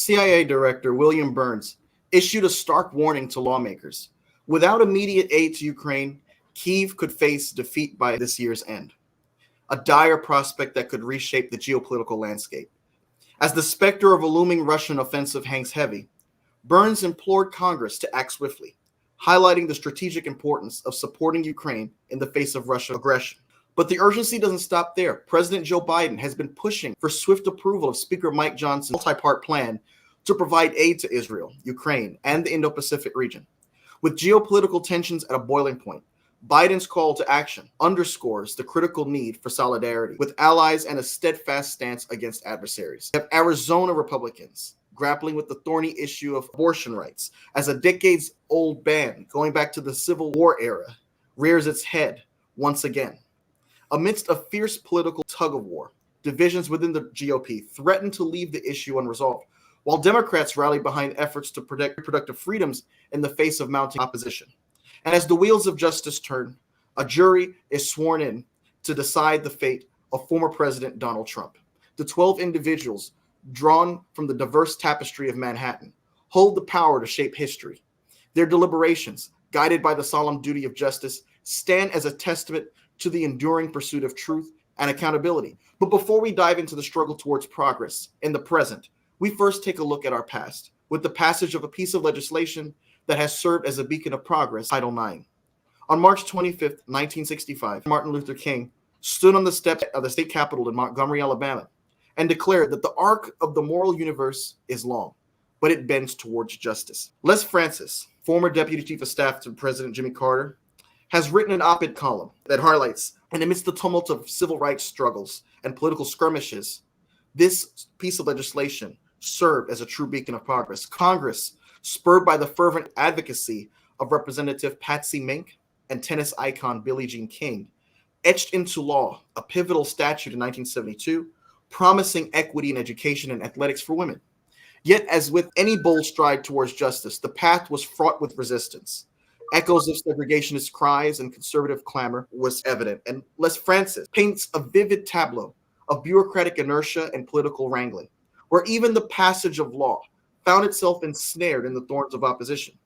CIA Director William Burns issued a stark warning to lawmakers. Without immediate aid to Ukraine, Kyiv could face defeat by this year's end, a dire prospect that could reshape the geopolitical landscape. As the specter of a looming Russian offensive hangs heavy, Burns implored Congress to act swiftly, highlighting the strategic importance of supporting Ukraine in the face of Russian aggression. But the urgency doesn't stop there. President Joe Biden has been pushing for swift approval of Speaker Mike Johnson's multi-part plan to provide aid to Israel, Ukraine, and the Indo-Pacific region. With geopolitical tensions at a boiling point, Biden's call to action underscores the critical need for solidarity with allies and a steadfast stance against adversaries. We have Arizona Republicans grappling with the thorny issue of abortion rights as a decades-old ban going back to the Civil War era rears its head once again. Amidst a fierce political tug-of-war, divisions within the GOP threaten to leave the issue unresolved, while Democrats rally behind efforts to protect reproductive freedoms in the face of mounting opposition. And as the wheels of justice turn, a jury is sworn in to decide the fate of former President Donald Trump. The 12 individuals drawn from the diverse tapestry of Manhattan hold the power to shape history. Their deliberations, guided by the solemn duty of justice, stand as a testament to the enduring pursuit of truth and accountability. But before we dive into the struggle towards progress in the present, we first take a look at our past with the passage of a piece of legislation that has served as a beacon of progress, Title IX. On March 25th, 1965, Martin Luther King stood on the steps of the state capitol in Montgomery, Alabama, and declared that the arc of the moral universe is long, but it bends towards justice. Les Francis, former Deputy Chief of Staff to President Jimmy Carter, has written an op-ed column that highlights, and amidst the tumult of civil rights struggles and political skirmishes, this piece of legislation served as a true beacon of progress. Congress, spurred by the fervent advocacy of Representative Patsy Mink and tennis icon Billie Jean King, etched into law a pivotal statute in 1972 promising equity in education and athletics for women. Yet, as with any bold stride towards justice, the path was fraught with resistance. Echoes of segregationist cries and conservative clamor was evident, and Les Francis paints a vivid tableau of bureaucratic inertia and political wrangling, where even the passage of law found itself ensnared in the thorns of opposition.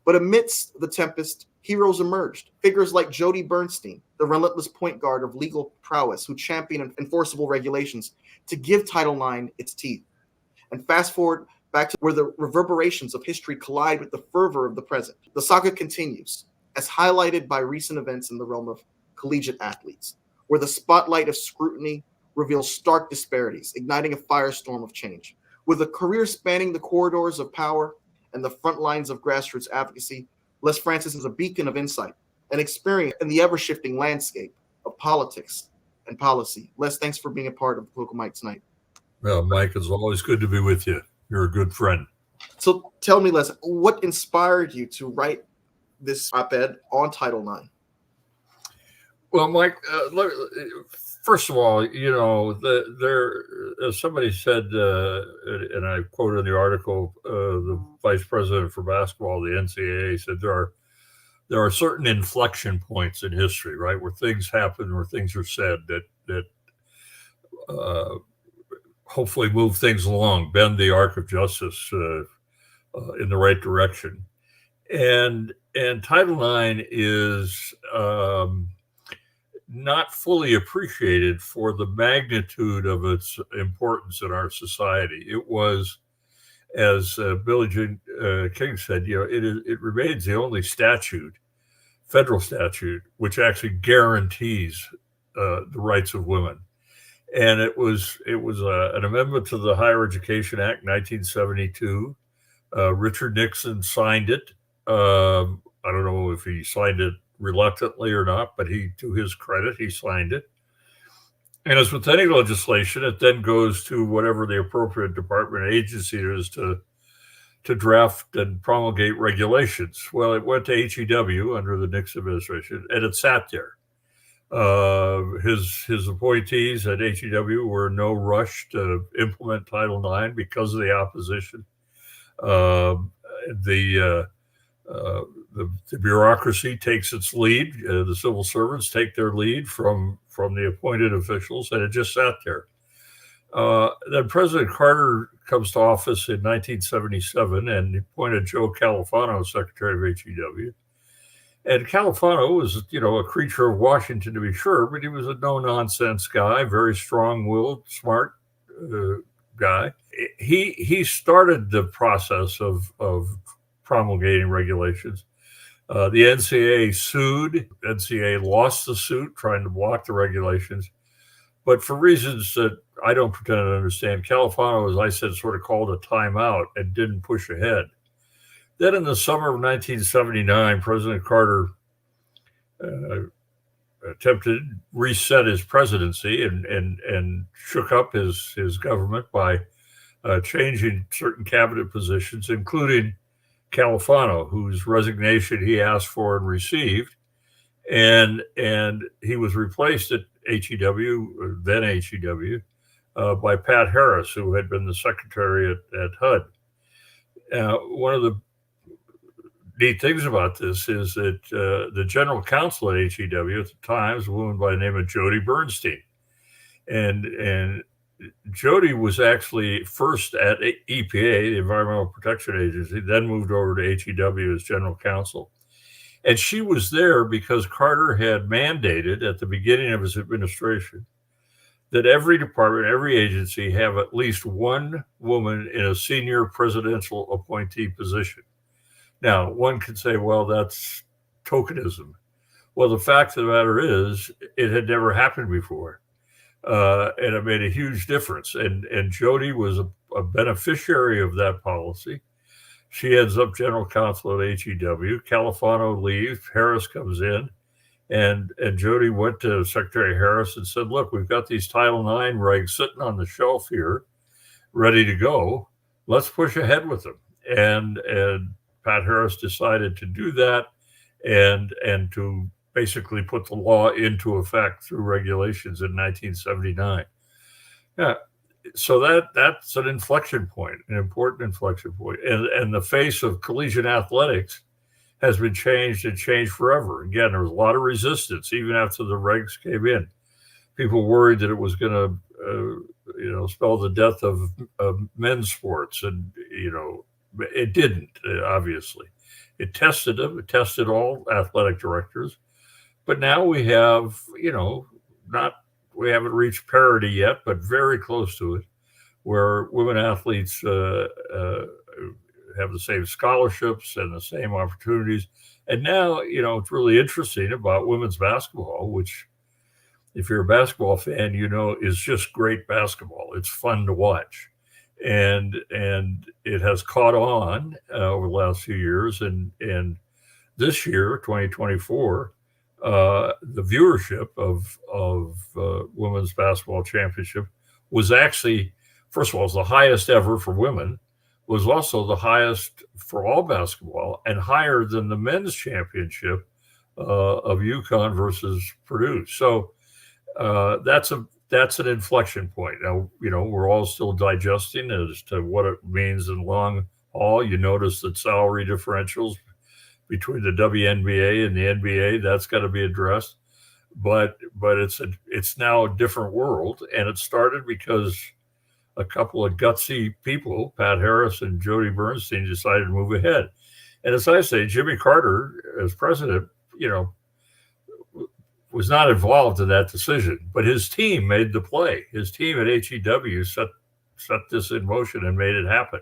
But amidst the tempest, heroes emerged, figures like Jody Bernstein, the relentless point guard of legal prowess who championed enforceable regulations to give Title IX its teeth. And fast forward back to where the reverberations of history collide with the fervor of the present. The saga continues, as highlighted by recent events in the realm of collegiate athletes, where the spotlight of scrutiny reveals stark disparities, igniting a firestorm of change. With a career spanning the corridors of power and the front lines of grassroots advocacy, Les Francis is a beacon of insight and experience in the ever-shifting landscape of politics and policy. Les, thanks for being a part of Political Mike tonight. Well, Mike, it's always good to be with you. You're a good friend. So tell me, Les, what inspired you to write this op-ed on Title IX? Well, Mike, first of all, as somebody said, and I quoted in the article, the vice president for basketball, the NCAA, said there are certain inflection points in history, right, where things happen, where things are said that hopefully move things along, bend the arc of justice in the right direction. And Title IX is not fully appreciated for the magnitude of its importance in our society. It was, as Billie Jean King said, it remains the only federal statute, which actually guarantees the rights of women. And it was an amendment to the Higher Education Act, 1972. Richard Nixon signed it. I don't know if he signed it reluctantly or not, but to his credit, he signed it. And as with any legislation, it then goes to whatever the appropriate department or agency is to draft and promulgate regulations. Well, it went to HEW under the Nixon administration, and it sat there. His appointees at HEW were in no rush to implement Title IX because of the opposition. The bureaucracy takes its lead. The civil servants take their lead from the appointed officials, and it just sat there. Then President Carter comes to office in 1977 and appointed Joe Califano Secretary of HEW. And Califano was, a creature of Washington to be sure, but he was a no-nonsense guy, very strong-willed, smart guy. He started the process of promulgating regulations. The NCAA sued. NCAA lost the suit, trying to block the regulations. But for reasons that I don't pretend to understand, Califano, as I said, sort of called a timeout and didn't push ahead. Then in the summer of 1979, President Carter attempted to reset his presidency and shook up his government by changing certain cabinet positions, including Califano, whose resignation he asked for and received. And he was replaced at HEW, then HEW, by Pat Harris, who had been the secretary at HUD. One of the neat things about this is that the general counsel at HEW at the time was a woman by the name of Jody Bernstein. And Jody was actually first at EPA, the Environmental Protection Agency, then moved over to HEW as general counsel. And she was there because Carter had mandated at the beginning of his administration that every department, every agency have at least one woman in a senior presidential appointee position. Now, one could say, well, that's tokenism. Well, the fact of the matter is it had never happened before. And it made a huge difference. And Jody was a beneficiary of that policy. She ends up general counsel at HEW. Califano leaves. Harris comes in. And Jody went to Secretary Harris and said, look, we've got these Title IX regs sitting on the shelf here, ready to go. Let's push ahead with them. And Pat Harris decided to do that and to basically put the law into effect through regulations in 1979. Yeah, so that's an inflection point, an important inflection point. And the face of collegiate athletics has been changed and changed forever. Again, there was a lot of resistance even after the regs came in. People worried that it was going to, spell the death of men's sports, and it didn't. Obviously, it tested them. It tested all athletic directors. But now we have, we haven't reached parity yet, but very close to it, where women athletes have the same scholarships and the same opportunities. And now, it's really interesting about women's basketball, which, if you're a basketball fan, is just great basketball. It's fun to watch. And it has caught on over the last few years. And this year, 2024, the viewership of women's basketball championship was actually, first of all, was the highest ever for women, was also the highest for all basketball, and higher than the men's championship of UConn versus Purdue. So that's an inflection point. Now, we're all still digesting as to what it means in long haul. You notice that salary differentials between the WNBA and the NBA, that's got to be addressed. But it's now a different world, and it started because a couple of gutsy people, Pat Harris and Jody Bernstein, decided to move ahead. And as I say, Jimmy Carter, as president, was not involved in that decision, but his team made the play. His team at HEW set this in motion and made it happen.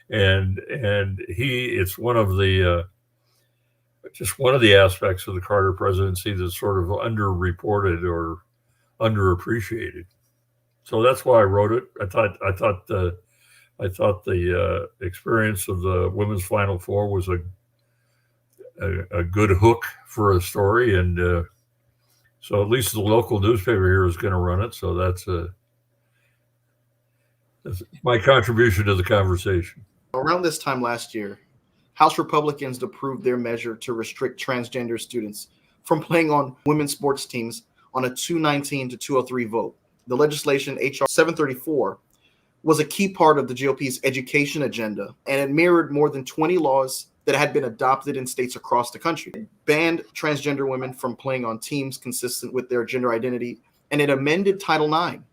And it's one of the just one of the aspects of the Carter presidency that's sort of underreported or underappreciated. So that's why I wrote it. I thought the experience of the women's Final Four was a good hook for a story, and so at least the local newspaper here is going to run it. So that's my contribution to the conversation. Around this time last year, House Republicans approved their measure to restrict transgender students from playing on women's sports teams on a 219 to 203 vote. The legislation, H.R. 734, was a key part of the GOP's education agenda, and it mirrored more than 20 laws that had been adopted in states across the country. It banned transgender women from playing on teams consistent with their gender identity, and it amended Title IX,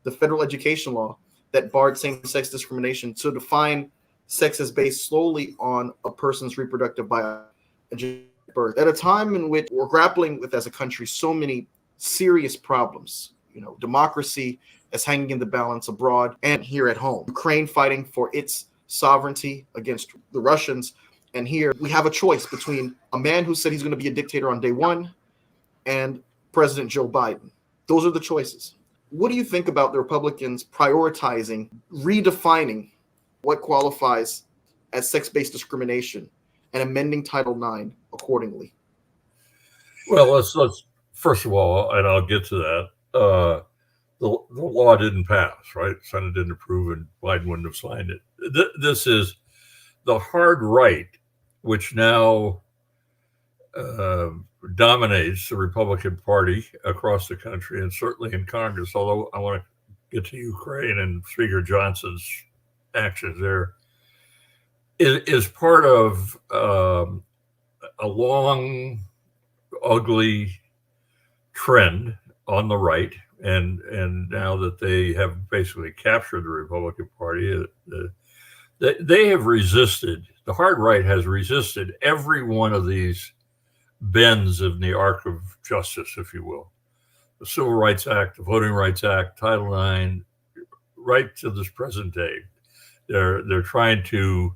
the federal education law that barred same-sex discrimination to define sex as based solely on a person's reproductive biology at birth. At a time in which we're grappling with, as a country, so many serious problems, democracy is hanging in the balance abroad and here at home. Ukraine fighting for its sovereignty against the Russians. And here we have a choice between a man who said he's going to be a dictator on day one and President Joe Biden. Those are the choices. What do you think about the Republicans prioritizing, redefining what qualifies as sex-based discrimination and amending Title IX accordingly? Well, let's first of all, and I'll get to that. The law didn't pass, right? The Senate didn't approve, and Biden wouldn't have signed it. This is the hard right, which now dominates the Republican Party across the country and certainly in Congress. Although I want to get to Ukraine and Speaker Johnson's actions there, is part of a long, ugly trend on the right. And now that they have basically captured the Republican Party, they have resisted, the hard right has resisted every one of these bends in the arc of justice, if you will. The Civil Rights Act, the Voting Rights Act, Title IX, right to this present day. They're trying to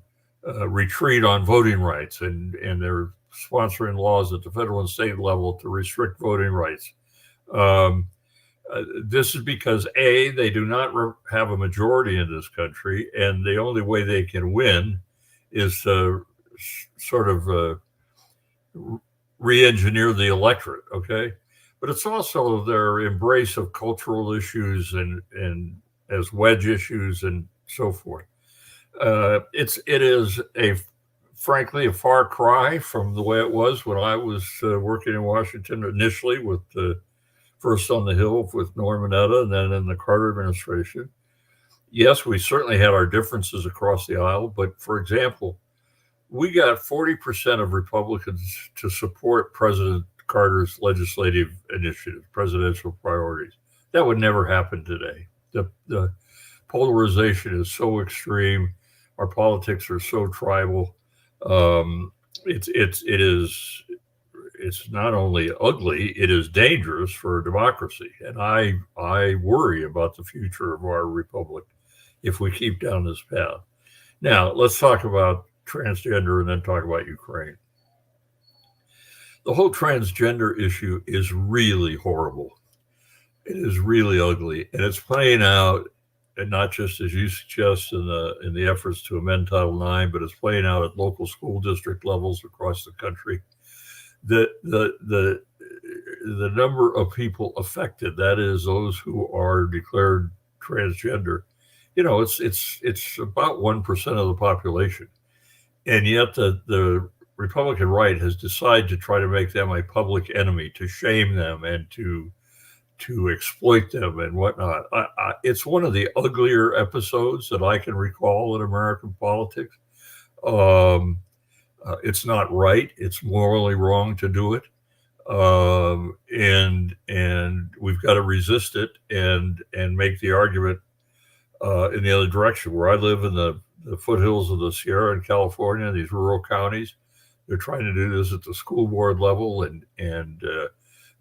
retreat on voting rights, and they're sponsoring laws at the federal and state level to restrict voting rights. This is because, A, they do not have a majority in this country, and the only way they can win is to sort of re-engineer the electorate, okay? But it's also their embrace of cultural issues and as wedge issues and so forth. It is frankly a far cry from the way it was when I was working in Washington initially, with first on the Hill with Norm Mineta and then in the Carter administration. Yes, we certainly had our differences across the aisle, but for example, we got 40% of Republicans to support President Carter's legislative initiative, presidential priorities. That would never happen today. The polarization is so extreme. Our politics are so tribal. It's not only ugly, it is dangerous for democracy. And I worry about the future of our republic if we keep down this path. Now, let's talk about transgender and then talk about Ukraine. The whole transgender issue is really horrible. It is really ugly, and it's playing out, and not just as you suggest in the efforts to amend Title IX, but it's playing out at local school district levels across the country. The number of people affected, that is, those who are declared transgender, it's about 1% of the population, and yet the Republican right has decided to try to make them a public enemy, to shame them and to exploit them and whatnot. It's one of the uglier episodes that I can recall in American politics. It's not right. It's morally wrong to do it. And we've got to resist it and make the argument in the other direction. Where I live in the foothills of the Sierra in California, these rural counties, they're trying to do this at the school board level and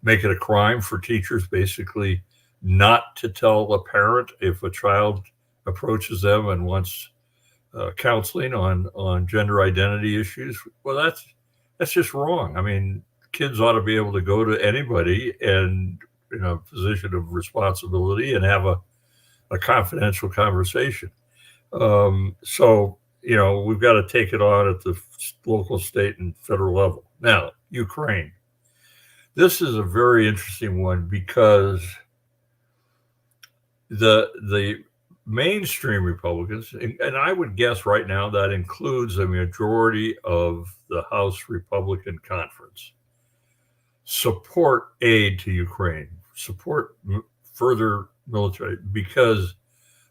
make it a crime for teachers basically not to tell a parent if a child approaches them and wants counseling on gender identity issues. Well, that's just wrong. I mean, kids ought to be able to go to anybody and in a position of responsibility and have a confidential conversation. So, we've got to take it on at the local, state, and federal level. Now, Ukraine. This is a very interesting one because the mainstream Republicans, and I would guess right now that includes a majority of the House Republican Conference, support aid to Ukraine, support further military, because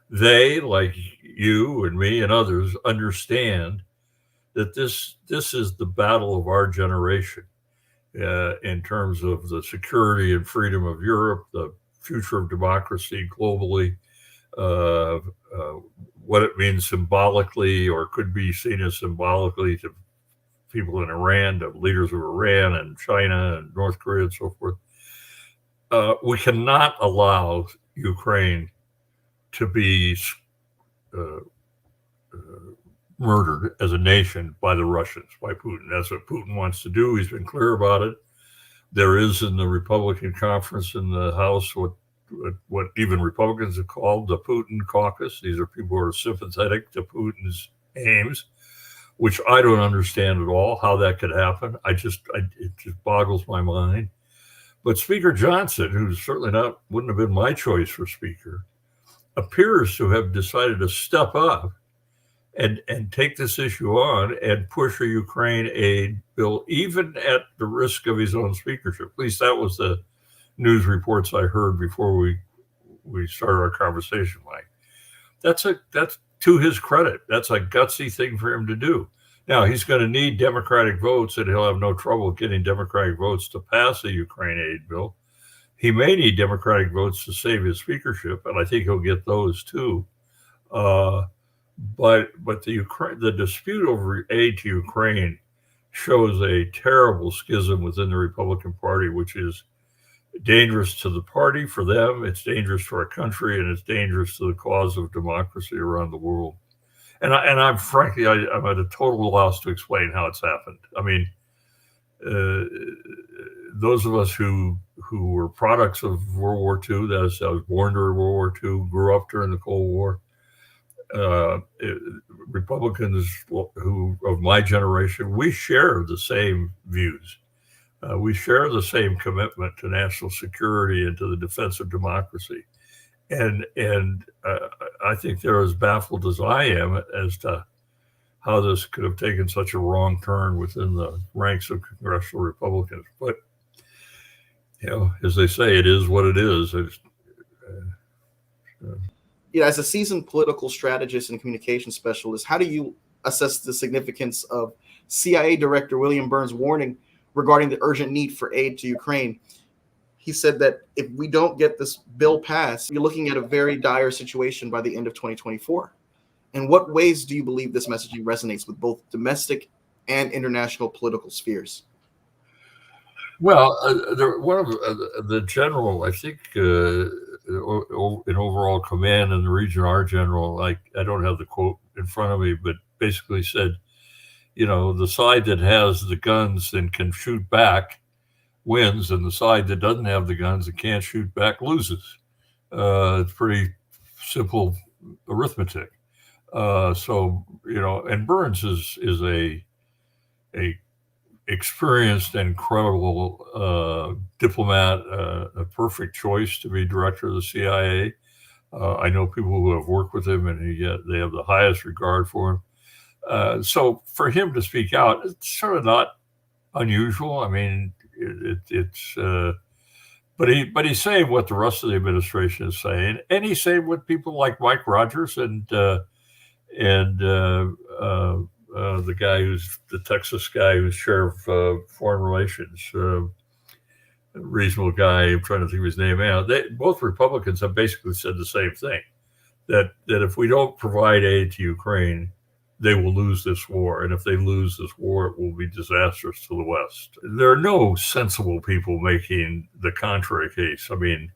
they, like you and me and others, understand that this is the battle of our generation in terms of the security and freedom of Europe, the future of democracy globally. uh, what it means symbolically, or could be seen as symbolically, to people in Iran, to leaders of Iran and China and North Korea and so forth. We cannot allow Ukraine to be uh, murdered as a nation by the Russians, by Putin. That's what Putin wants to do. He's been clear about it. There is in the Republican conference in the House what even Republicans have called the Putin caucus. These are people who are sympathetic to Putin's aims, which I don't understand at all how that could happen. It just boggles my mind. But Speaker Johnson, who certainly wouldn't have been my choice for Speaker, appears to have decided to step up and take this issue on and push a Ukraine aid bill, even at the risk of his own speakership. At least that was the news reports I heard before we started our conversation, Mike. That's to his credit. That's a gutsy thing for him to do. Now, he's going to need Democratic votes, and he'll have no trouble getting Democratic votes to pass a Ukraine aid bill. He may need Democratic votes to save his speakership, and I think he'll get those too. But the dispute over aid to Ukraine shows a terrible schism within the Republican Party, which is dangerous to the party, for them. It's dangerous to our country, and it's dangerous to the cause of democracy around the world. And I'm frankly, I'm at a total loss to explain how it's happened. I mean, those of us who were products of World War II, that is, I was born during World War II, grew up during the Cold War. Republicans who of my generation, we share the same views. We share the same commitment to national security and to the defense of democracy. And I think they're as baffled as I am as to how this could have taken such a wrong turn within the ranks of congressional Republicans. But, as they say, it is what it is. As a seasoned political strategist and communication specialist, how do you assess the significance of CIA Director William Burns' warning regarding the urgent need for aid to Ukraine? He said that if we don't get this bill passed, you're looking at a very dire situation by the end of 2024. In what ways do you believe this messaging resonates with both domestic and international political spheres? Well, one of the general, I think, in overall command in the region, our general, I don't have the quote in front of me, but basically said, the side that has the guns and can shoot back wins, and the side that doesn't have the guns and can't shoot back loses. It's pretty simple arithmetic. And Burns is a experienced and credible diplomat, a perfect choice to be director of the CIA. I know people who have worked with him, and they have the highest regard for him. So for him to speak out, it's sort of not unusual. I mean, but he's saying what the rest of the administration is saying, and he's saying what people like Mike Rogers and the guy who's the Texas guy who's chair of foreign relations, reasonable guy. I'm trying to think of his name now. Both Republicans have basically said the same thing, that if we don't provide aid to Ukraine, they will lose this war. And if they lose this war, it will be disastrous to the West. There are no sensible people making the contrary case. I mean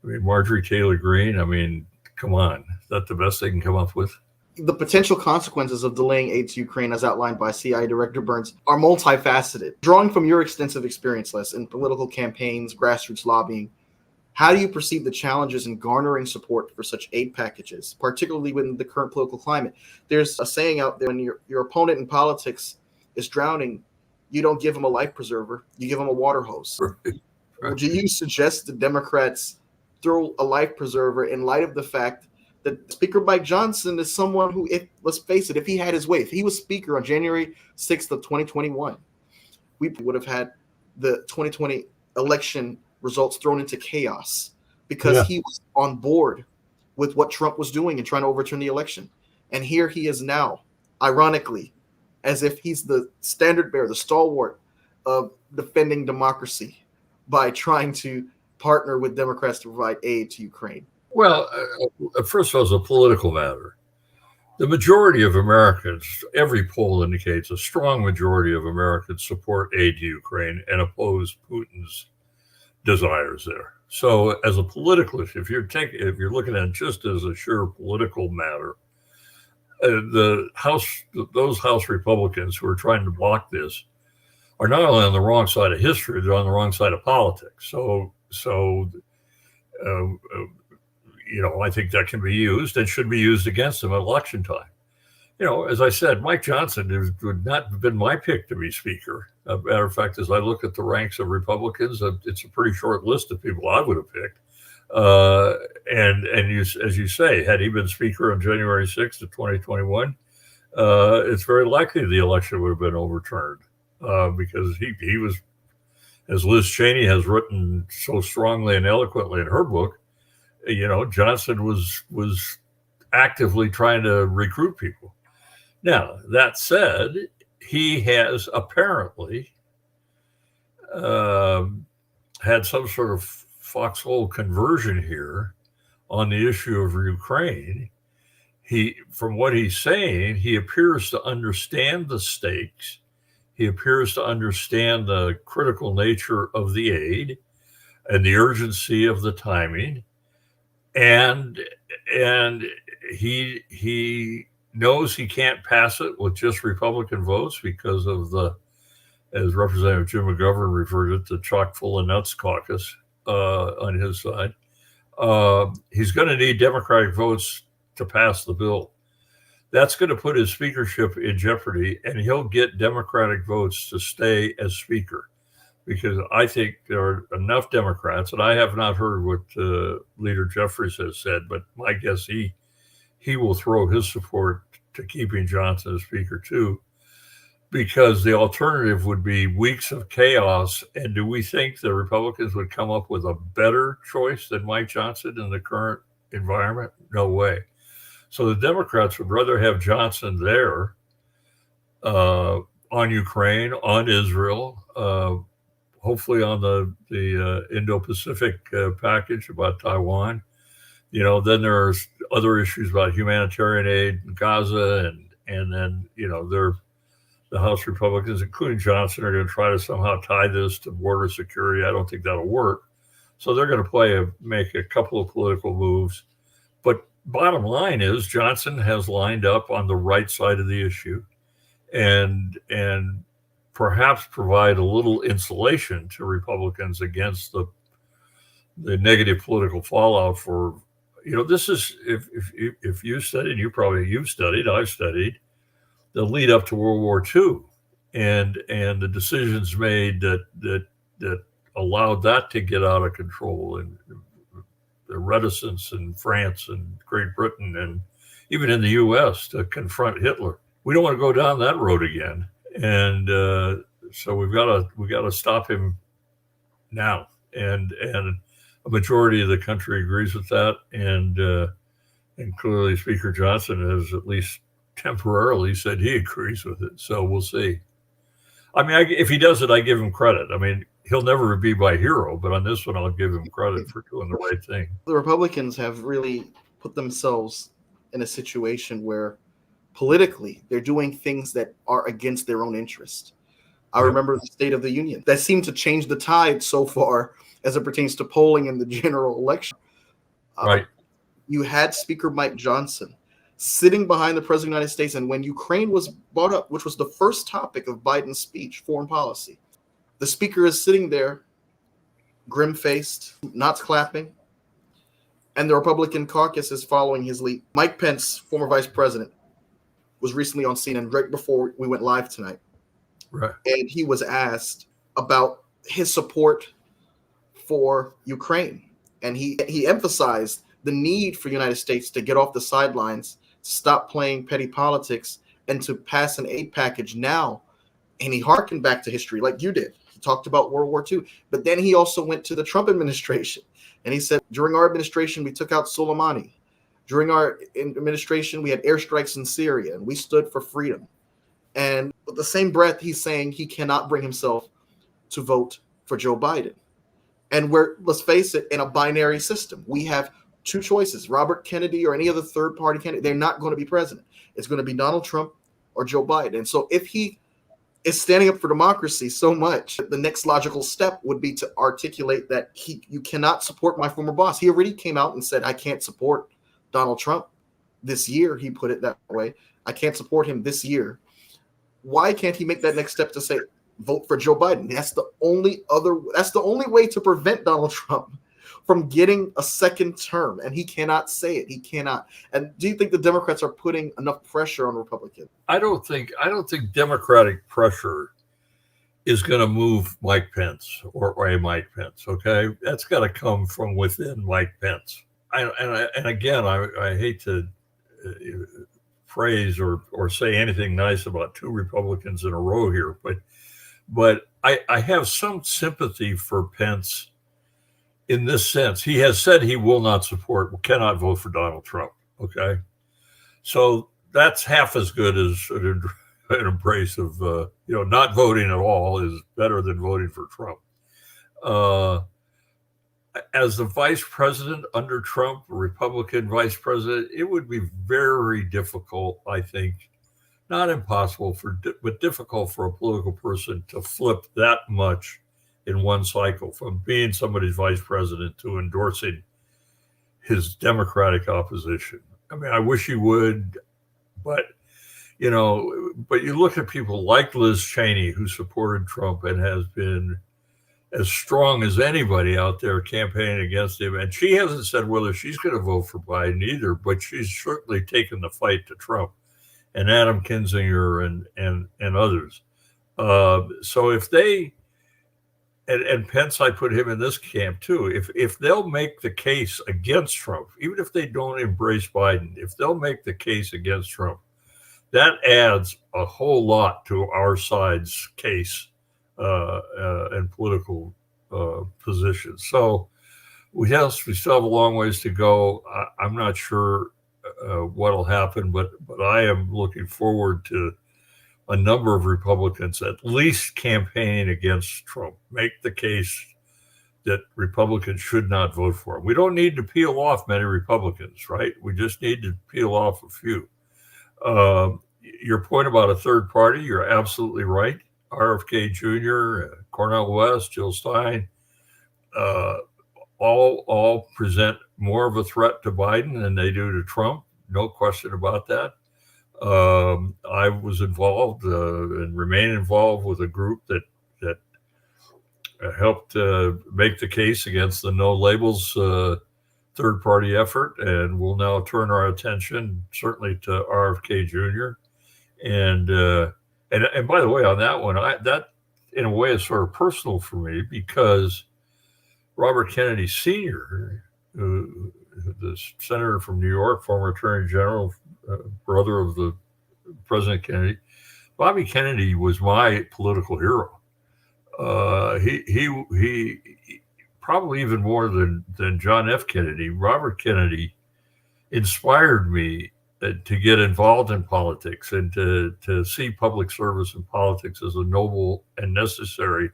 Marjorie Taylor Greene, come on. Is that the best they can come up with? The potential consequences of delaying aid to Ukraine, as outlined by CIA Director Burns, are multifaceted. Drawing from your extensive experience, Les, in political campaigns, grassroots lobbying, how do you perceive the challenges in garnering support for such aid packages, particularly within the current political climate? There's a saying out there: when your opponent in politics is drowning, you don't give him a life preserver, you give him a water hose. Right. Do you suggest the Democrats throw a life preserver in light of the fact that Speaker Mike Johnson is someone who, let's face it, if he had his way, if he was Speaker on January 6th of 2021, we would have had the 2020 election results thrown into chaos because he was on board with what Trump was doing and trying to overturn the election. And here he is now, ironically, as if he's the standard bearer, the stalwart of defending democracy by trying to partner with Democrats to provide aid to Ukraine. Well, first of all, it's a political matter. The majority of Americans, every poll indicates a strong majority of Americans support aid to Ukraine and oppose Putin's desires there. So, as a political issue, if you're looking at it just as a sure political matter, the House, those House Republicans who are trying to block this, are not only on the wrong side of history, they're on the wrong side of politics. Uh, uh, I think that can be used and should be used against them at election time. As I said, Mike Johnson would not have been my pick to be Speaker. Matter of fact, as I look at the ranks of Republicans, it's a pretty short list of people I would have picked. As you say, had he been Speaker on January 6th of 2021, it's very likely the election would have been overturned because he was, as Liz Cheney has written so strongly and eloquently in her book, Johnson was actively trying to recruit people. Now, that said, he has apparently had some sort of foxhole conversion here on the issue of Ukraine. From what he's saying, he appears to understand the stakes. He appears to understand the critical nature of the aid and the urgency of the timing. And he knows he can't pass it with just Republican votes because of as Representative Jim McGovern referred to it, the chock full of nuts caucus on his side. He's going to need Democratic votes to pass the bill. That's going to put his speakership in jeopardy, and he'll get Democratic votes to stay as Speaker. Because I think there are enough Democrats, and I have not heard what Leader Jeffries has said, but my guess he will throw his support to keeping Johnson as Speaker too, because the alternative would be weeks of chaos. And do we think the Republicans would come up with a better choice than Mike Johnson in the current environment? No way. So the Democrats would rather have Johnson there on Ukraine, on Israel, hopefully on the Indo-Pacific package about Taiwan. Then there's other issues about humanitarian aid in Gaza, and then the House Republicans, including Johnson, are going to try to somehow tie this to border security. I don't think that'll work. So they're going to make a couple of political moves. But bottom line is Johnson has lined up on the right side of the issue, and perhaps provide a little insulation to Republicans against the negative political fallout for, this is, if you studied, you've studied, I've studied the lead up to World War II and the decisions made that allowed that to get out of control, and the reticence in France and Great Britain and even in the US to confront Hitler. We don't want to go down that road again. And so we've got to stop him now, and a majority of the country agrees with that, and clearly Speaker Johnson has at least temporarily said he agrees with it. So we'll see. I mean, if he does it, I give him credit. I mean, he'll never be my hero, but on this one, I'll give him credit for doing the right thing. The Republicans have really put themselves in a situation where politically they're doing things that are against their own interest. I remember the State of the Union that seemed to change the tide so far as it pertains to polling in the general election. Right. You had Speaker Mike Johnson sitting behind the President of the United States, and when Ukraine was brought up, which was the first topic of Biden's speech, foreign policy, the Speaker is sitting there, grim-faced, not clapping, and the Republican caucus is following his lead. Mike Pence, former Vice President, was recently on CNN right before we went live tonight. Right. And he was asked about his support for Ukraine. And he emphasized the need for the United States to get off the sidelines, stop playing petty politics, and to pass an aid package now. And he hearkened back to history like you did. He talked about World War II. But then he also went to the Trump administration. And he said, during our administration, we took out Soleimani. During our administration, we had airstrikes in Syria, and we stood for freedom. And with the same breath, he's saying he cannot bring himself to vote for Joe Biden. And let's face it, in a binary system, we have two choices, Robert Kennedy or any other third party candidate. They're not going to be president. It's going to be Donald Trump or Joe Biden. And so if he is standing up for democracy so much, the next logical step would be to articulate that you cannot support my former boss. He already came out and said, I can't support Donald Trump this year. He put it that way. I can't support him this year. Why can't he make that next step to say, vote for Joe Biden? That's the only way to prevent Donald Trump from getting a second term. And he cannot say it. He cannot. And do you think the Democrats are putting enough pressure on Republicans? I don't think Democratic pressure is going to move Mike Pence or a Mike Pence. Okay, that's got to come from within Mike Pence. And again, I hate to praise or say anything nice about two Republicans in a row here, but I have some sympathy for Pence in this sense. He has said he will not cannot vote for Donald Trump. Okay, so that's half as good as an embrace of not voting at all is better than voting for Trump. As the vice president under Trump, a Republican vice president, it would be very difficult, I think, not impossible, but difficult for a political person to flip that much in one cycle from being somebody's vice president to endorsing his Democratic opposition. I mean, I wish he would, but you look at people like Liz Cheney, who supported Trump and has been as strong as anybody out there campaigning against him. And she hasn't said whether she's going to vote for Biden either, but she's certainly taken the fight to Trump, and Adam Kinzinger and others. So if they, and Pence, I put him in this camp too, if they'll make the case against Trump, even if they don't embrace Biden, if they'll make the case against Trump, that adds a whole lot to our side's case and political position. So we still have a long ways to go. I'm not sure what'll happen, but I am looking forward to a number of Republicans at least campaigning against Trump, make the case that Republicans should not vote for him. We don't need to peel off many Republicans, right? We just need to peel off a few. Your point about a third party, you're absolutely right. RFK Jr., Cornel West, Jill Stein, all present more of a threat to Biden than they do to Trump. No question about that. I was involved and remain involved with a group that helped make the case against the No Labels third-party effort, and we'll now turn our attention certainly to RFK Jr. And by the way, on that one, that in a way is sort of personal for me, because Robert Kennedy Sr., the senator from New York, former Attorney General, brother of the President Kennedy, Bobby Kennedy was my political hero. He probably even more than John F. Kennedy. Robert Kennedy inspired me to get involved in politics and to see public service in politics as a noble and necessary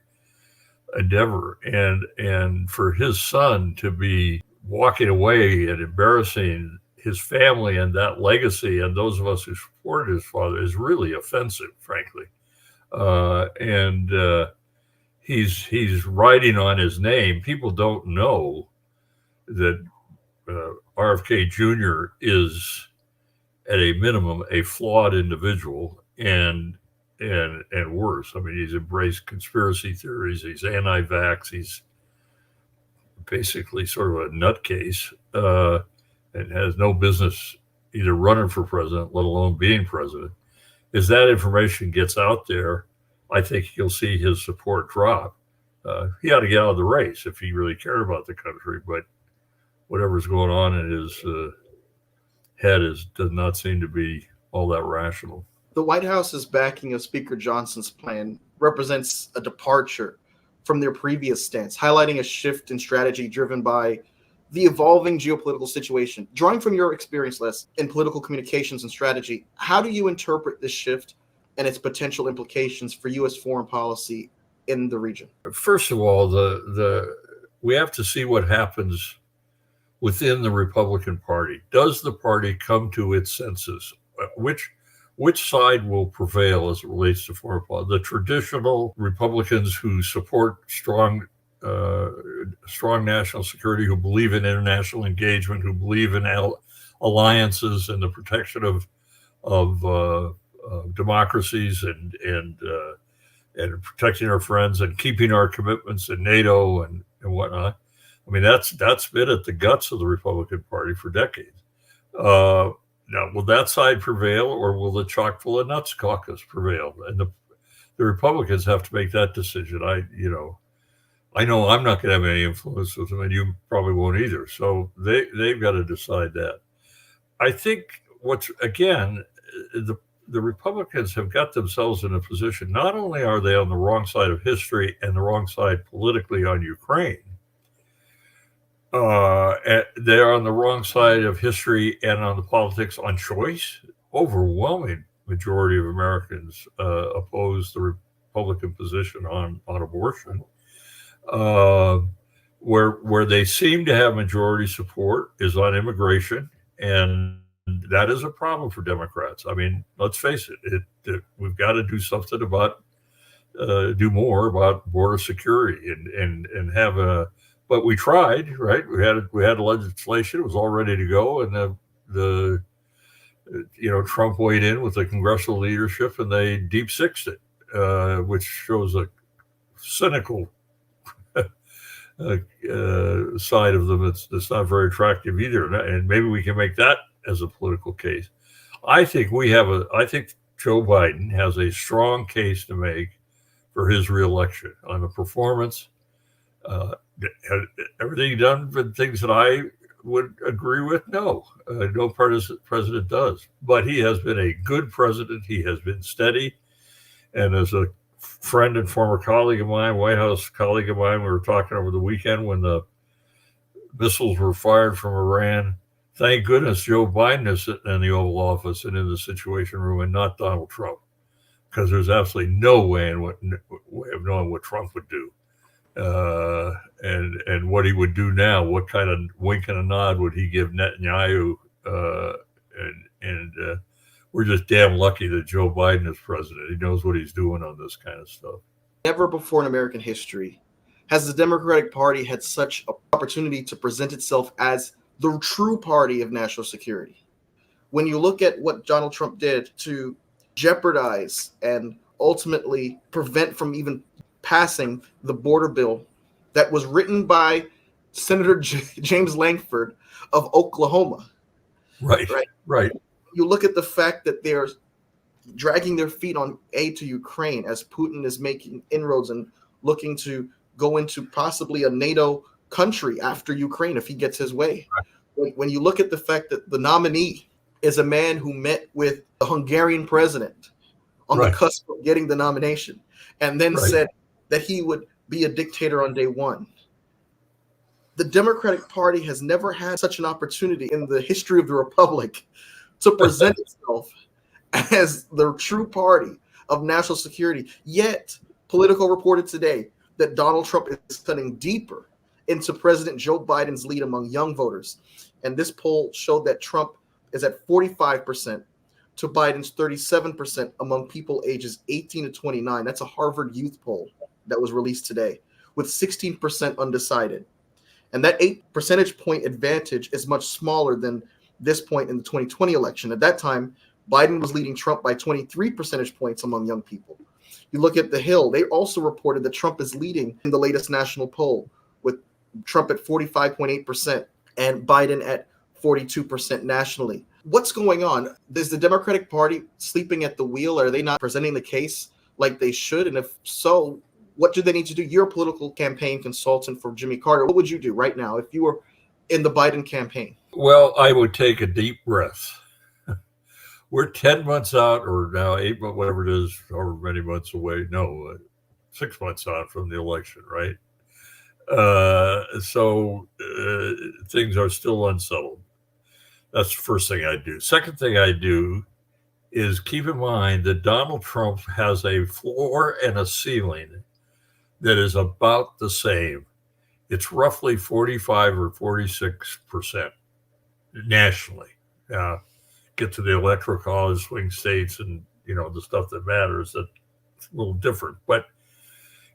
endeavor. And for his son to be walking away and embarrassing his family and that legacy and those of us who supported his father is really offensive, frankly. He's writing on his name. People don't know that RFK Jr. is, at a minimum, a flawed individual and worse. I mean, he's embraced conspiracy theories. He's anti-vax. He's basically sort of a nutcase and has no business either running for president, let alone being president. As that information gets out there, I think you'll see his support drop. He ought to get out of the race if he really cared about the country, but whatever's going on in his head does not seem to be all that rational. The White House's backing of Speaker Johnson's plan represents a departure from their previous stance, highlighting a shift in strategy driven by the evolving geopolitical situation. Drawing from your experience, Les, in political communications and strategy, how do you interpret this shift and its potential implications for U.S. foreign policy in the region? First of all, we have to see what happens within the Republican Party? Does the party come to its senses? Which which side will prevail as it relates to foreign policy? The traditional Republicans who support uh, strong national security, who believe in international engagement, who believe in alliances and the protection of democracies and protecting our friends and keeping our commitments in NATO and whatnot. I mean, that's been at the guts of the Republican Party for decades. Uh, Now, will that side prevail, or will the chock full of nuts caucus prevail? And the Republicans have to make that decision. I know I'm not going to have any influence with them, and you probably won't either. So they've got to decide that. I think what's again the Republicans have got themselves in a position. Not only are they on the wrong side of history and the wrong side politically on Ukraine, they're on the wrong side of history and on the politics on choice. Overwhelming majority of Americans oppose the Republican position on abortion. Uh, where they seem to have majority support is on immigration, and that is a problem for Democrats. I mean, let's face it, we've got to do something about do more about border security and have a. But we tried, right? We had legislation; it was all ready to go, and the Trump weighed in with the congressional leadership, and they deep sixed it, which shows a cynical side of them. It's not very attractive either, and maybe we can make that as a political case. I think Joe Biden has a strong case to make for his reelection on the performance. Uh, had everything done for things that I would agree with? No, no president does. But he has been a good president. He has been steady, and as a friend and former colleague of mine, White House colleague of mine, we were talking over the weekend when the missiles were fired from Iran. Thank goodness Joe Biden is sitting in the Oval Office and in the Situation Room, and not Donald Trump, because there's absolutely no way of knowing what Trump would do, and what he would do now. What kind of wink and a nod would he give Netanyahu? And we're just damn lucky that Joe Biden is president. He knows what he's doing on this kind of stuff. Never before in American history has the Democratic Party had such an opportunity to present itself as the true party of national security. When you look at what Donald Trump did to jeopardize and ultimately prevent from even passing the border bill that was written by Senator James Lankford of Oklahoma. Right. You look at the fact that they're dragging their feet on aid to Ukraine as Putin is making inroads and looking to go into possibly a NATO country after Ukraine if he gets his way. Right. When you look at the fact that the nominee is a man who met with the Hungarian president on the cusp of getting the nomination and then said that he would be a dictator on day one. The Democratic Party has never had such an opportunity in the history of the Republic to present itself as the true party of national security. Yet, Politico reported today that Donald Trump is cutting deeper into President Joe Biden's lead among young voters. And this poll showed that Trump is at 45% to Biden's 37% among people ages 18 to 29. That's a Harvard Youth poll that was released today, with 16% undecided. And that 8 percentage point advantage is much smaller than this point in the 2020 election. At that time, Biden was leading Trump by 23 percentage points among young people. You look at The Hill, they also reported that Trump is leading in the latest national poll, with Trump at 45.8% and Biden at 42% nationally. What's going on? Is the Democratic Party sleeping at the wheel? Are they not presenting the case like they should? And if so, what do they need to do? You're a political campaign consultant for Jimmy Carter. What would you do right now if you were in the Biden campaign? Well, I would take a deep breath. We're 10 months out, or now 8 months, whatever it is, however many months away. No, 6 months out from the election, right? So things are still unsettled. That's the first thing I do. Second thing I do is keep in mind that Donald Trump has a floor and a ceiling that is about the same. It's roughly 45 or 46% nationally. Uh, get to the electoral college, swing states, and the stuff that matters. That's a little different. But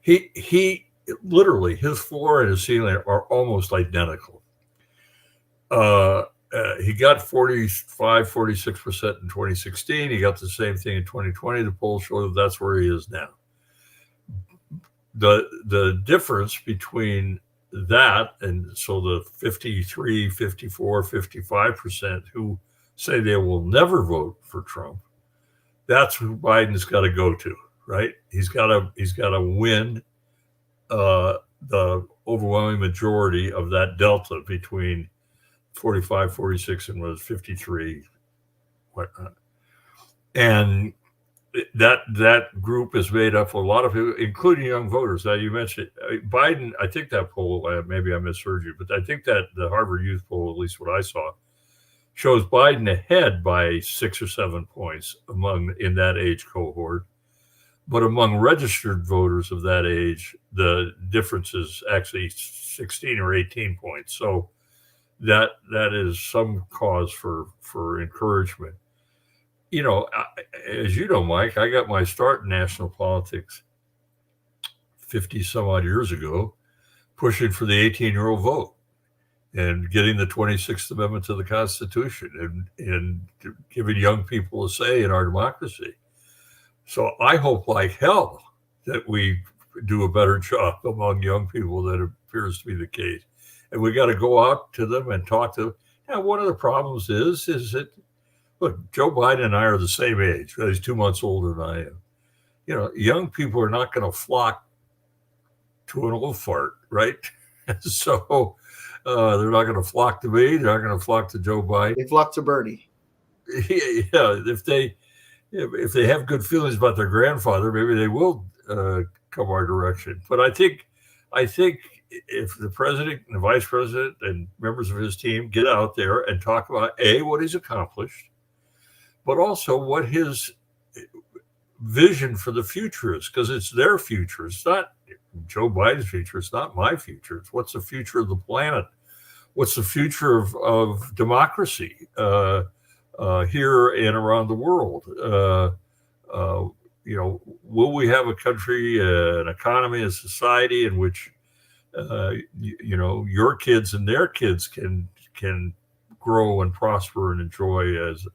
he literally, his floor and his ceiling are almost identical. He got 45, 46% in 2016. He got the same thing in 2020. The polls show that that's where he is now. The difference between that and so the 53, 54, 55% who say they will never vote for Trump, that's who Biden's got to go to, right? He's got to win the overwhelming majority of that delta between 45, 46, and was 53, whatnot. And that group is made up of a lot of people, including young voters. Now, you mentioned Biden. I think that poll, maybe I misheard you, but I think that the Harvard Youth poll, at least what I saw, shows Biden ahead by 6 or 7 points in that age cohort. But among registered voters of that age, the difference is actually 16 or 18 points. So that is some cause for encouragement. As you know, Mike, I got my start in national politics 50 some odd years ago, pushing for the 18-year-old vote and getting the 26th Amendment to the Constitution and giving young people a say in our democracy. So I hope like hell that we do a better job among young people than appears to be the case. And we got to go out to them and talk to them. Now, one of the problems is that, look, Joe Biden and I are the same age. He's 2 months older than I am. Young people are not going to flock to an old fart, right? So they're not going to flock to me. They're not going to flock to Joe Biden. They flock to Bernie. Yeah, if they have good feelings about their grandfather, maybe they will come our direction. But I think if the president and the vice president and members of his team get out there and talk about what he's accomplished, but also what his vision for the future is, because it's their future. It's not Joe Biden's future. It's not my future. It's what's the future of the planet. What's the future of democracy here and around the world? Will we have a country, an economy, a society in which your kids and their kids can grow and prosper and enjoy as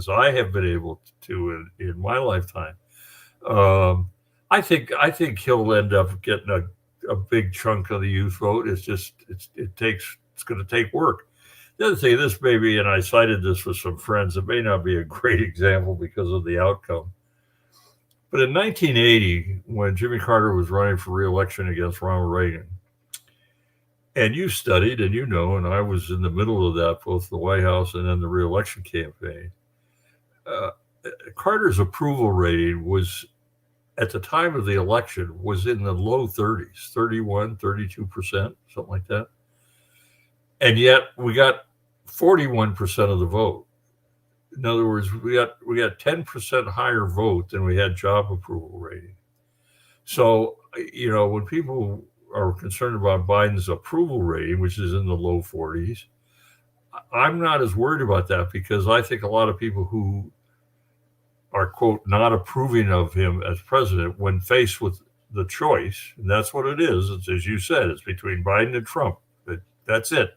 I have been able to in my lifetime? I think he'll end up getting a big chunk of the youth vote. It's going to take work. The other thing, this maybe, and I cited this with some friends, it may not be a great example because of the outcome. But in 1980, when Jimmy Carter was running for re-election against Ronald Reagan, and you studied and and I was in the middle of that, both the White House and then the re-election campaign, Carter's approval rating was, at the time of the election, was in the low 30s, 31, 32%, something like that. And yet we got 41% of the vote. In other words, we got 10% higher vote than we had job approval rating. So, when people are concerned about Biden's approval rating, which is in the low 40s, I'm not as worried about that, because I think a lot of people who are, quote, not approving of him as president, when faced with the choice, and that's what it is, it's, as you said, it's between Biden and Trump. That's it.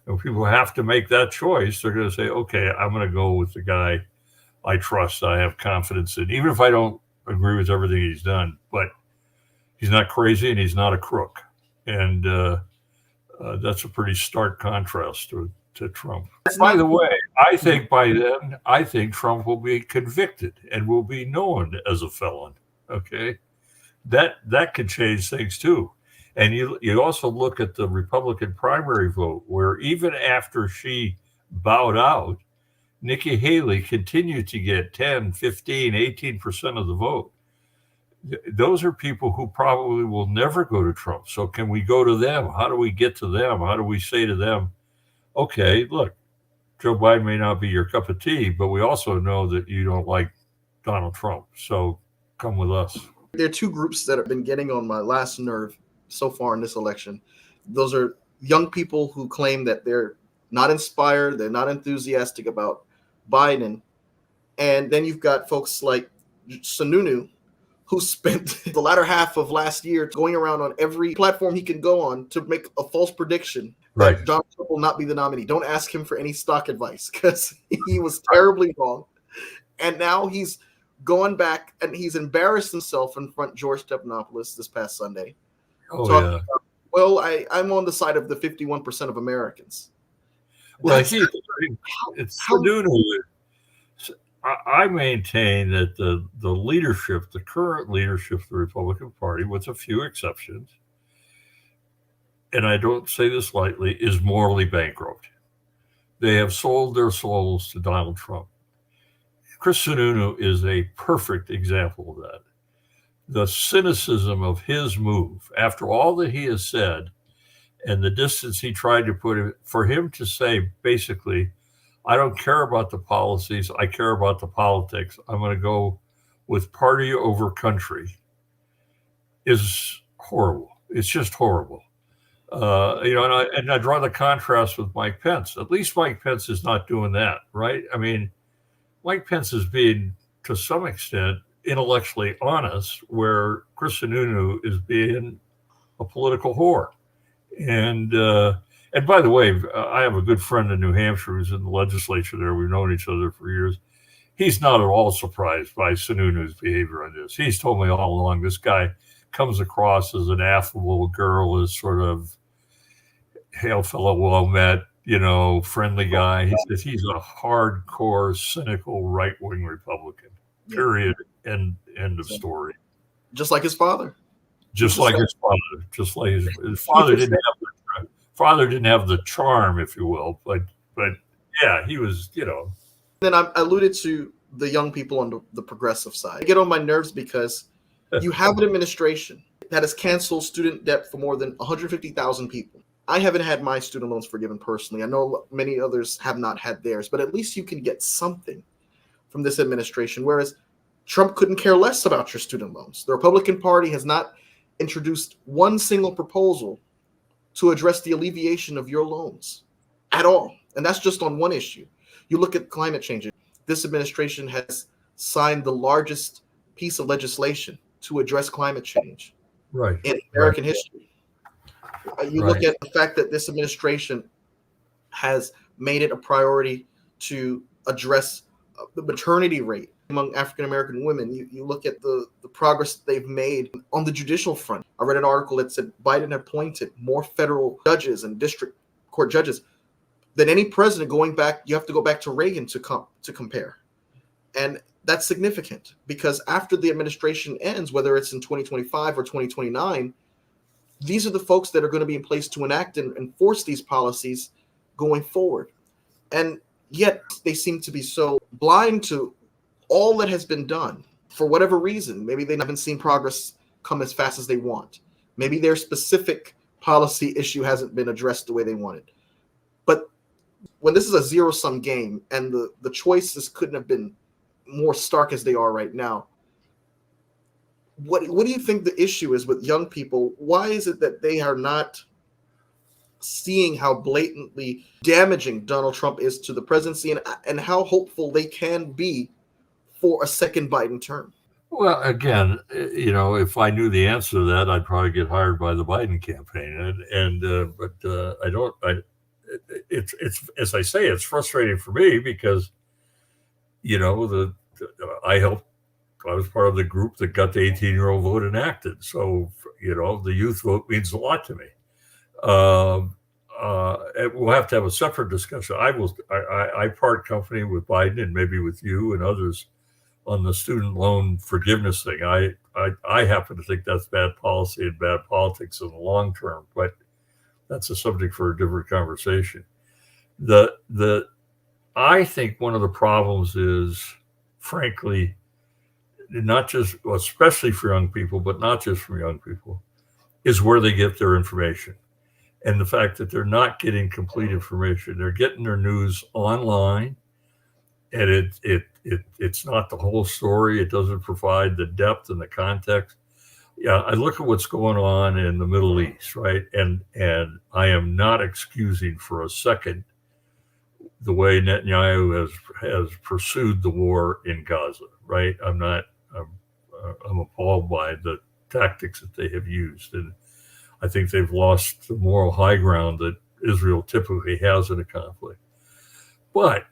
And people have to make that choice. They're going to say, okay, I'm going to go with the guy I trust, I have confidence in, even if I don't agree with everything he's done. But he's not crazy and he's not a crook. And that's a pretty stark contrast to Trump. By the way, I think by then, Trump will be convicted and will be known as a felon. Okay. That could change things too. And you also look at the Republican primary vote, where even after she bowed out, Nikki Haley continued to get 10, 15, 18% of the vote. Those are people who probably will never go to Trump. So can we go to them? How do we get to them? How do we say to them, okay, look, Joe Biden may not be your cup of tea, but we also know that you don't like Donald Trump. So come with us. There are two groups that have been getting on my last nerve so far in this election. Those are young people who claim that they're not inspired, they're not enthusiastic about Biden. And then you've got folks like Sununu, who spent the latter half of last year going around on every platform he can go on to make a false prediction Right. that Donald Trump will not be the nominee. Don't ask him for any stock advice because he was terribly wrong. And now he's going back and he's embarrassed himself in front of George Stephanopoulos this past Sunday. Oh, Talking yeah. about, well, I'm on the side of the 51% of Americans. Well, That's it's how I maintain that the leadership, the current leadership of the Republican Party, with a few exceptions, and I don't say this lightly, is morally bankrupt. They have sold their souls to Donald Trump. Chris Sununu is a perfect example of that. The cynicism of his move, after all that he has said, and the distance he tried to put it, for him to say, basically, I don't care about the policies, I care about the politics. I'm going to go with party over country, is horrible. It's just horrible. And I draw the contrast with Mike Pence. At least Mike Pence is not doing that, right? I mean, Mike Pence is being, to some extent, intellectually honest, where Chris Sununu is being a political whore. And by the way, I have a good friend in New Hampshire who's in the legislature there. We've known each other for years. He's not at all surprised by Sununu's behavior on this. He's told me all along this guy comes across as an affable girl, as sort of hail fellow, well met, friendly guy. He says he's a hardcore, cynical, right-wing Republican. Period. End of story. just like his father. Just like his father. Just like his father didn't have the charm, if you will, but yeah, he was, Then I alluded to the young people on the progressive side. I get on my nerves because you have an administration that has canceled student debt for more than 150,000 people. I haven't had my student loans forgiven personally. I know many others have not had theirs, but at least you can get something from this administration, whereas Trump couldn't care less about your student loans. The Republican Party has not introduced one single proposal to address the alleviation of your loans at all. And that's just on one issue. You look at climate change. This administration has signed the largest piece of legislation to address climate change in American history. You look at the fact that this administration has made it a priority to address the maternity rate among African-American women. You look at the progress they've made on the judicial front. I read an article that said Biden appointed more federal judges and district court judges than any president going back. You have to go back to Reagan to compare. And that's significant because after the administration ends, whether it's in 2025 or 2029, these are the folks that are going to be in place to enact and enforce these policies going forward. And yet they seem to be so blind to all that has been done for whatever reason. Maybe they haven't seen progress come as fast as they want. Maybe their specific policy issue hasn't been addressed the way they wanted. But when this is a zero-sum game and the choices couldn't have been more stark as they are right now, what do you think the issue is with young people? Why is it that they are not seeing how blatantly damaging Donald Trump is to the presidency and how hopeful they can be for a second Biden term? Well, again, if I knew the answer to that, I'd probably get hired by the Biden campaign. But I don't. It's as I say, it's frustrating for me because, I was part of the group that got the 18-year-old vote enacted. So, the youth vote means a lot to me. We'll have to have a separate discussion. I part company with Biden and maybe with you and others on the student loan forgiveness thing. I happen to think that's bad policy and bad politics in the long term, but that's a subject for a different conversation. I think one of the problems is, frankly, not just, especially for young people, but not just from young people, is where they get their information. And the fact that they're not getting complete information. They're getting their news online, and it's not the whole story. It doesn't provide the depth and the context. yeah, I look at what's going on in the Middle East, right? And I am not excusing for a second the way Netanyahu has pursued the war in Gaza, right? I'm not. I'm appalled by the tactics that they have used, and I think they've lost the moral high ground that Israel typically has in a conflict. But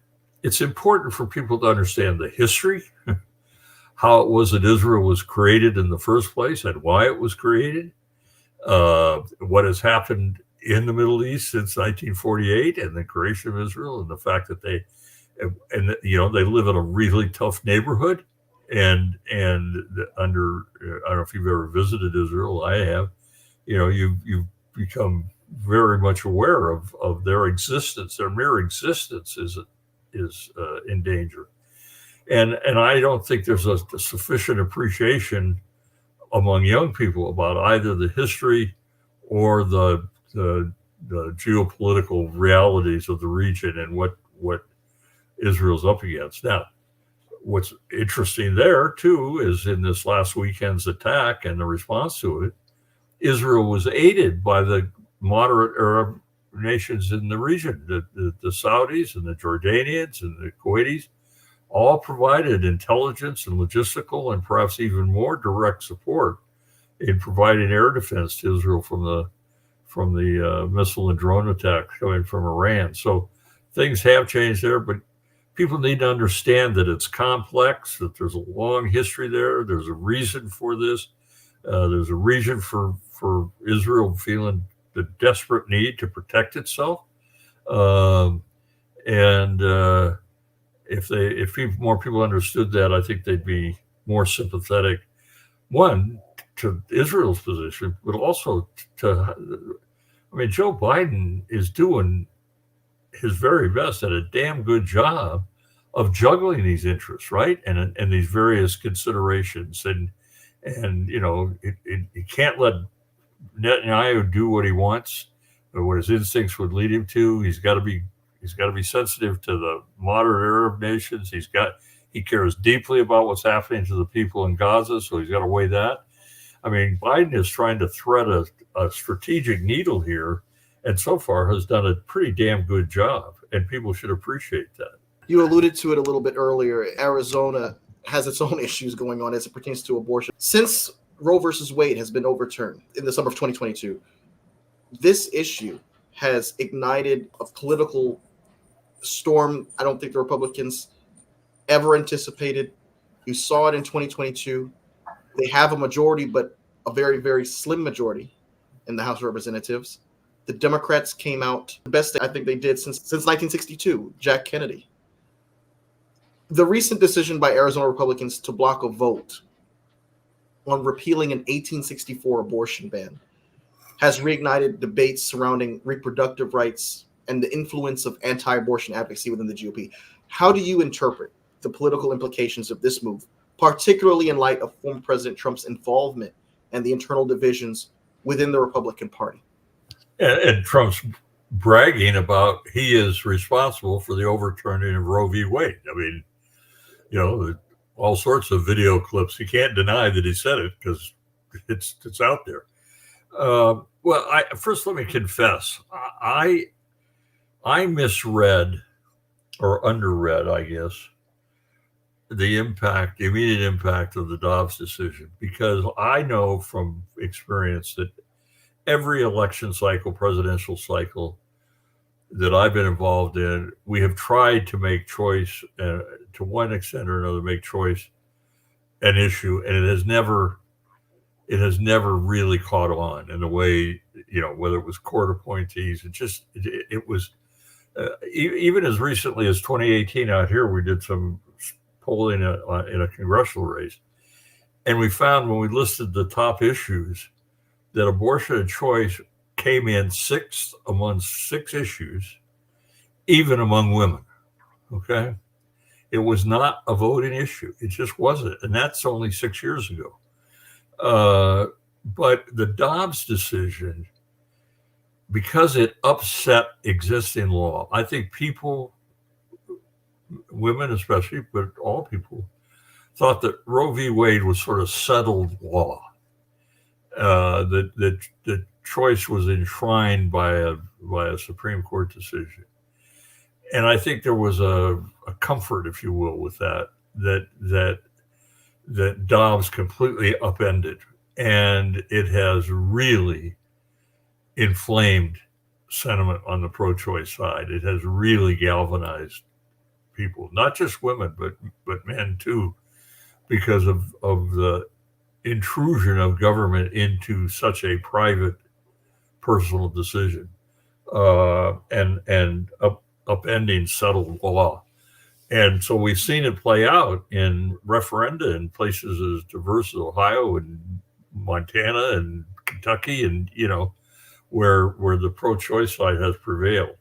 it's important for people to understand the history, how it was that Israel was created in the first place, and why it was created, what has happened in the Middle East since 1948 and the creation of Israel, and the fact that they they live in a really tough neighborhood, and under I don't know if you've ever visited Israel. I have. You've become very much aware of their existence. Their mere existence is in danger, and I don't think there's a sufficient appreciation among young people about either the history or the geopolitical realities of the region and what Israel's up against. Now, what's interesting there too is in this last weekend's attack and the response to it, Israel was aided by the moderate Arab nations in the region, the Saudis and the Jordanians and the Kuwaitis, all provided intelligence and logistical and perhaps even more direct support in providing air defense to Israel from the missile and drone attacks coming from Iran. So things have changed there, but people need to understand that it's complex, that there's a long history there. There's a reason for this. There's a reason for Israel feeling the desperate need to protect itself. And if more people understood that, I think they'd be more sympathetic. One, to Israel's position, but also Joe Biden is doing his very best at a damn good job of juggling these interests, right? And these various considerations. And you can't let Netanyahu do what he wants or what his instincts would lead him to. He's got to be sensitive to the moderate Arab nations. He cares deeply about what's happening to the people in Gaza, so he's got to weigh that. I mean, Biden is trying to thread a strategic needle here, and so far has done a pretty damn good job, and people should appreciate that. You alluded to it a little bit earlier. Arizona has its own issues going on as it pertains to abortion. Since Roe versus Wade has been overturned in the summer of 2022, this issue has ignited a political storm I don't think the Republicans ever anticipated. You saw it in 2022. They have a majority, but a very, very slim majority in the House of Representatives. The Democrats came out the best I think they did since 1962, Jack Kennedy. The recent decision by Arizona Republicans to block a vote on repealing an 1864 abortion ban has reignited debates surrounding reproductive rights and the influence of anti-abortion advocacy within the GOP. How do you interpret the political implications of this move, particularly in light of former President Trump's involvement and the internal divisions within the Republican Party? And Trump's bragging about he is responsible for the overturning of Roe v. Wade. I mean, all sorts of video clips. He can't deny that he said it because it's out there. First let me confess, I misread or underread, I guess, the immediate impact of the Dobbs decision, because I know from experience that every election cycle, presidential cycle that I've been involved in, we have tried to make choice, to one extent or another, make choice an issue, and it has never really caught on in the way, whether it was court appointees, it was even as recently as 2018 out here, we did some polling in a congressional race, and we found when we listed the top issues that abortion and choice came in sixth among 6 issues, even among women. Okay. It was not a voting issue. It just wasn't. And that's only 6 years ago. But the Dobbs decision, because it upset existing law, I think people, women especially, but all people, thought that Roe v. Wade was sort of settled law. The choice was enshrined by a Supreme Court decision, and I think there was a comfort, if you will, with that Dobbs completely upended, and it has really inflamed sentiment on the pro-choice side. It has really galvanized people, not just women, but men too, because of the intrusion of government into such a private, personal decision, and upending settled law. And so we've seen it play out in referenda in places as diverse as Ohio and Montana and Kentucky, and where the pro-choice side has prevailed.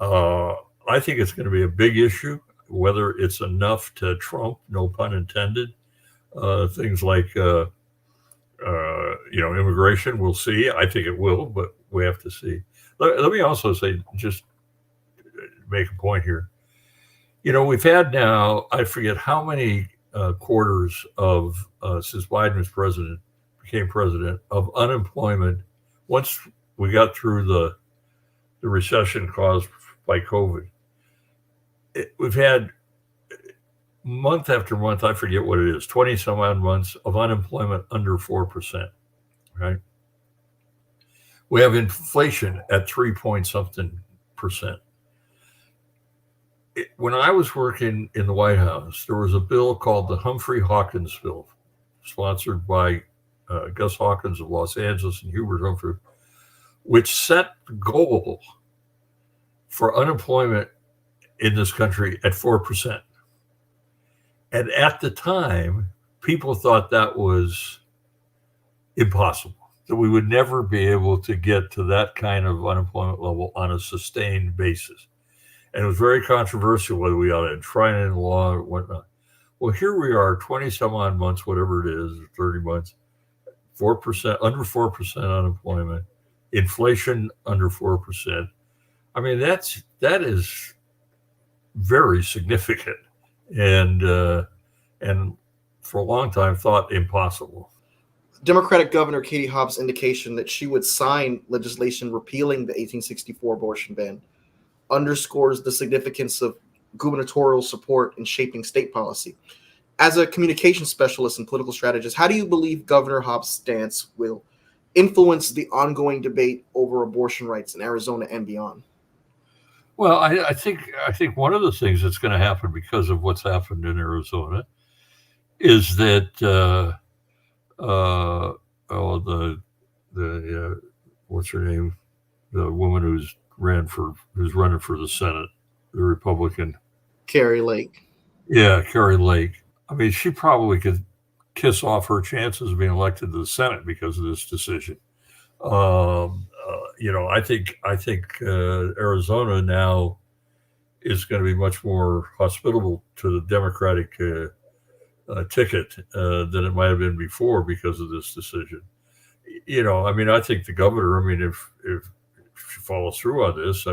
Uh, I think it's going to be a big issue. Whether it's enough to trump, no pun intended, things like immigration, we'll see. I think it will, but we have to see. Let me also say, just make a point here. We've had now, I forget how many quarters of since Biden was became president, of unemployment. Once we got through the recession caused by COVID, we've had month after month, I forget what it is, 20 some odd months of unemployment under 4%, right? We have inflation at 3 point something percent. When I was working in the White House, there was a bill called the Humphrey-Hawkins bill, sponsored by Gus Hawkins of Los Angeles and Hubert Humphrey, which set the goal for unemployment in this country at 4%. And at the time, people thought that was impossible, that we would never be able to get to that kind of unemployment level on a sustained basis. And it was very controversial whether we ought to enshrine it in law or whatnot. Well, here we are, 20 some odd months, whatever it is, 30 months, 4%, under 4% unemployment, inflation under 4%. I mean, that is very significant, and for a long time thought impossible. Democratic Governor Katie Hobbs' indication that she would sign legislation repealing the 1864 abortion ban underscores the significance of gubernatorial support in shaping state policy. As a communication specialist and political strategist, how do you believe Governor Hobbs' stance will influence the ongoing debate over abortion rights in Arizona and beyond? Well, I think one of the things that's going to happen because of what's happened in Arizona is that what's her name, the woman who's running for the Senate, the Republican, Kari Lake. Yeah, Kari Lake. I mean, she probably could kiss off her chances of being elected to the Senate because of this decision. I think Arizona now is going to be much more hospitable to the Democratic ticket than it might have been before because of this decision. I think the governor, if she follows through on this,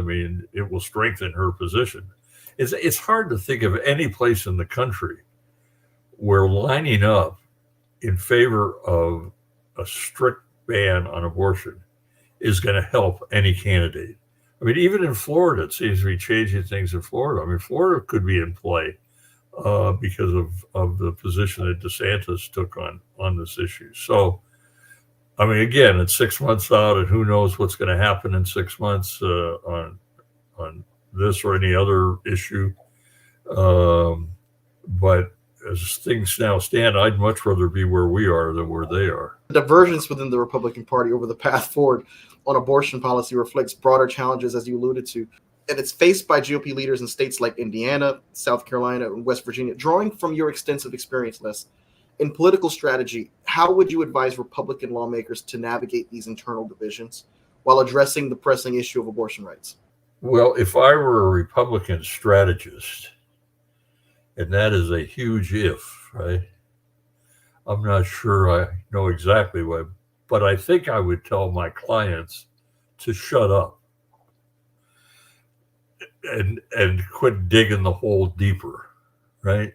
it will strengthen her position. It's hard to think of any place in the country where lining up in favor of a strict ban on abortion is going to help any candidate. Even in Florida, it seems to be changing things in Florida. Florida could be in play because of the position that DeSantis took on this issue. So, again, it's 6 months out, and who knows what's going to happen in 6 months on this or any other issue. But as things now stand, I'd much rather be where we are than where they are. The divergence within the Republican Party over the path forward on abortion policy reflects broader challenges, as you alluded to, and it's faced by GOP leaders in states like Indiana, South Carolina, and West Virginia. Drawing from your extensive experience, Les, in political strategy, how would you advise Republican lawmakers to navigate these internal divisions while addressing the pressing issue of abortion rights? Well, if I were a Republican strategist, and that is a huge if, right? I'm not sure I know exactly what, but I think I would tell my clients to shut up and quit digging the hole deeper, right?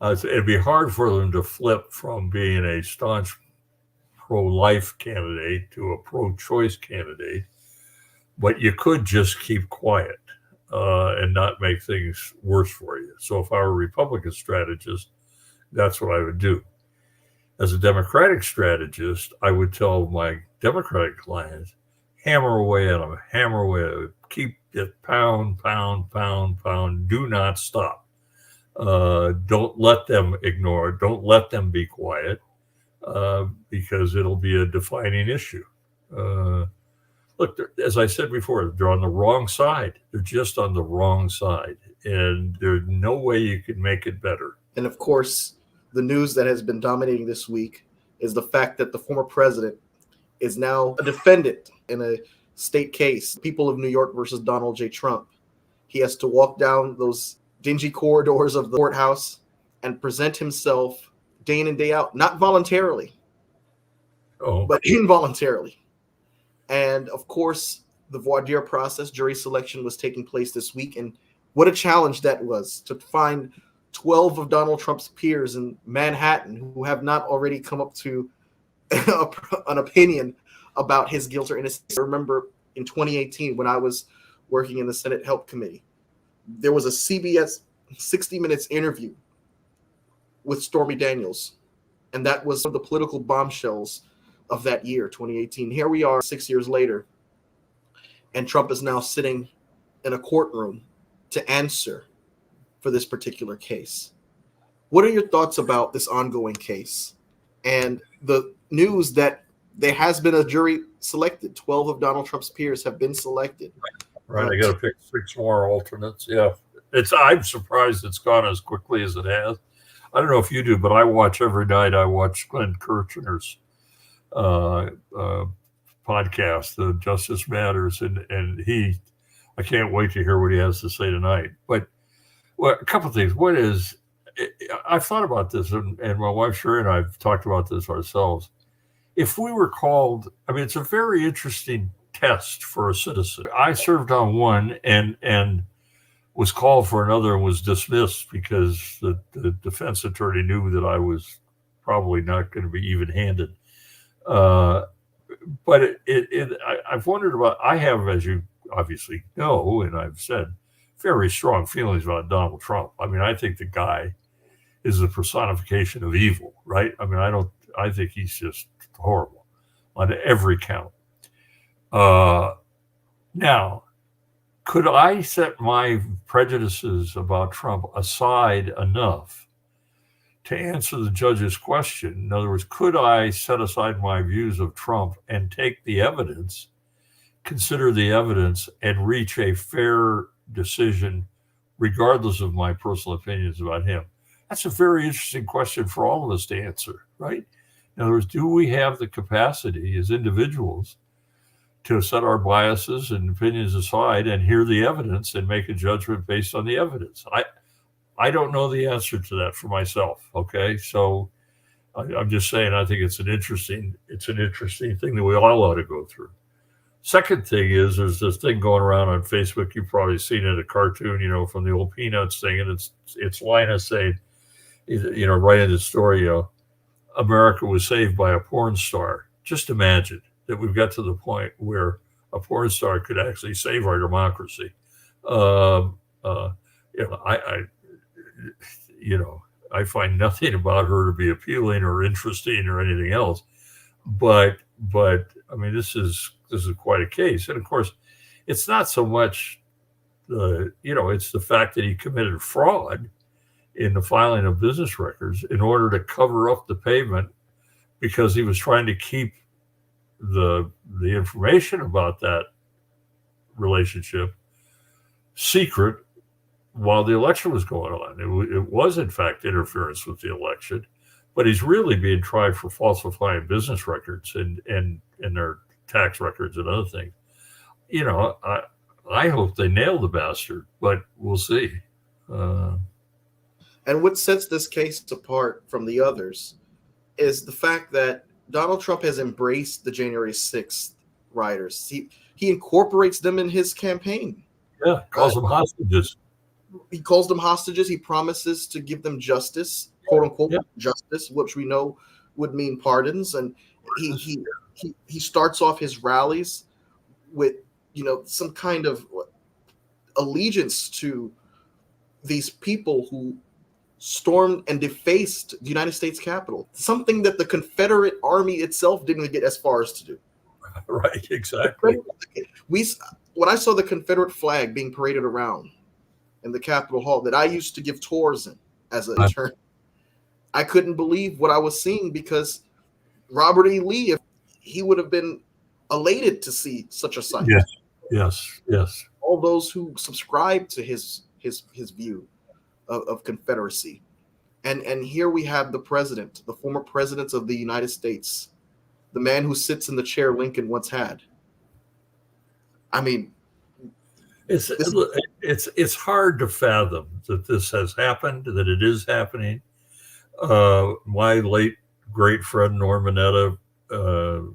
It'd be hard for them to flip from being a staunch pro-life candidate to a pro-choice candidate, but you could just keep quiet and not make things worse for you. So if I were a Republican strategist, that's what I would do. As a Democratic strategist, I would tell my Democratic clients, hammer away at them, hammer away at them, keep it pound, pound, pound, pound, do not stop. Don't let them ignore it. Don't let them be quiet because it'll be a defining issue. Look, as I said before, they're on the wrong side. They're just on the wrong side. And there's no way you can make it better. And of course, the news that has been dominating this week is the fact that the former president is now a defendant in a state case, People of New York versus Donald J. Trump. He has to walk down those dingy corridors of the courthouse and present himself day in and day out, not voluntarily, but involuntarily. And of course, the voir dire process, jury selection, was taking place this week. And what a challenge that was to find 12 of Donald Trump's peers in Manhattan who have not already come up to an opinion about his guilt or innocence. I remember in 2018 when I was working in the Senate Help Committee, there was a CBS 60 Minutes interview with Stormy Daniels, and that was one of the political bombshells of that year, 2018. Here we are 6 years later, and Trump is now sitting in a courtroom to answer for this particular case. What are your thoughts about this ongoing case and the news that there has been a jury selected? 12 of Donald Trump's peers have been selected. Right, I got to pick 6 more alternates. Yeah, I'm surprised it's gone as quickly as it has. I don't know if you do, but I watch every night. I watch Glenn Kirshner's podcast, The Justice Matters, and I can't wait to hear what he has to say tonight. But a couple of things. One is, I've thought about this, and my wife Sherry and I have talked about this ourselves. If we were called, I mean, it's a very interesting test for a citizen. I served on one and was called for another and was dismissed because the defense attorney knew that I was probably not going to be even-handed. But I've wondered about, I have, as you obviously know, and I've said, very strong feelings about Donald Trump. I mean, I think the guy is the personification of evil, right? I mean, I think he's just horrible on every count. Now, could I set my prejudices about Trump aside enough to answer the judge's question? In other words, could I set aside my views of Trump and take the evidence, consider the evidence, and reach a fair decision regardless of my personal opinions about him? That's a very interesting question for all of us to answer, right? In other words, do we have the capacity as individuals to set our biases and opinions aside and hear the evidence and make a judgment based on the evidence? I don't know the answer to that for myself. Okay, so I'm just saying I think it's an interesting thing that we all ought to go through. Second thing is, there's this thing going around on Facebook. You've probably seen it, a cartoon, from the old Peanuts thing, and it's Linus saying, right in the story, America was saved by a porn star. Just imagine that we've got to the point where a porn star could actually save our democracy. I find nothing about her to be appealing or interesting or anything else, but I mean, this is quite a case. And of course, it's not so much it's the fact that he committed fraud in the filing of business records in order to cover up the payment because he was trying to keep the information about that relationship secret while the election was going on. It was, in fact, interference with the election, but he's really being tried for falsifying business records and their tax records and other things. I hope they nail the bastard, but we'll see. And what sets this case apart from the others is the fact that Donald Trump has embraced the January 6th rioters. He incorporates them in his campaign. Yeah, calls them hostages. He calls them hostages. He promises to give them justice, quote unquote, justice, which we know would mean pardons. And he starts off his rallies with some kind of allegiance to these people who stormed and defaced the United States Capitol, something that the Confederate Army itself didn't get as far as to do. Right, exactly. When I saw the Confederate flag being paraded around in the Capitol Hall that I used to give tours in as an intern, I couldn't believe what I was seeing, because Robert E. Lee, he would have been elated to see such a sight. Yes. All those who subscribe to his view of Confederacy. And here we have the president, the former president of the United States, the man who sits in the chair Lincoln once had. I mean, it's hard to fathom that this has happened, that it is happening. My late great friend Norm Mineta,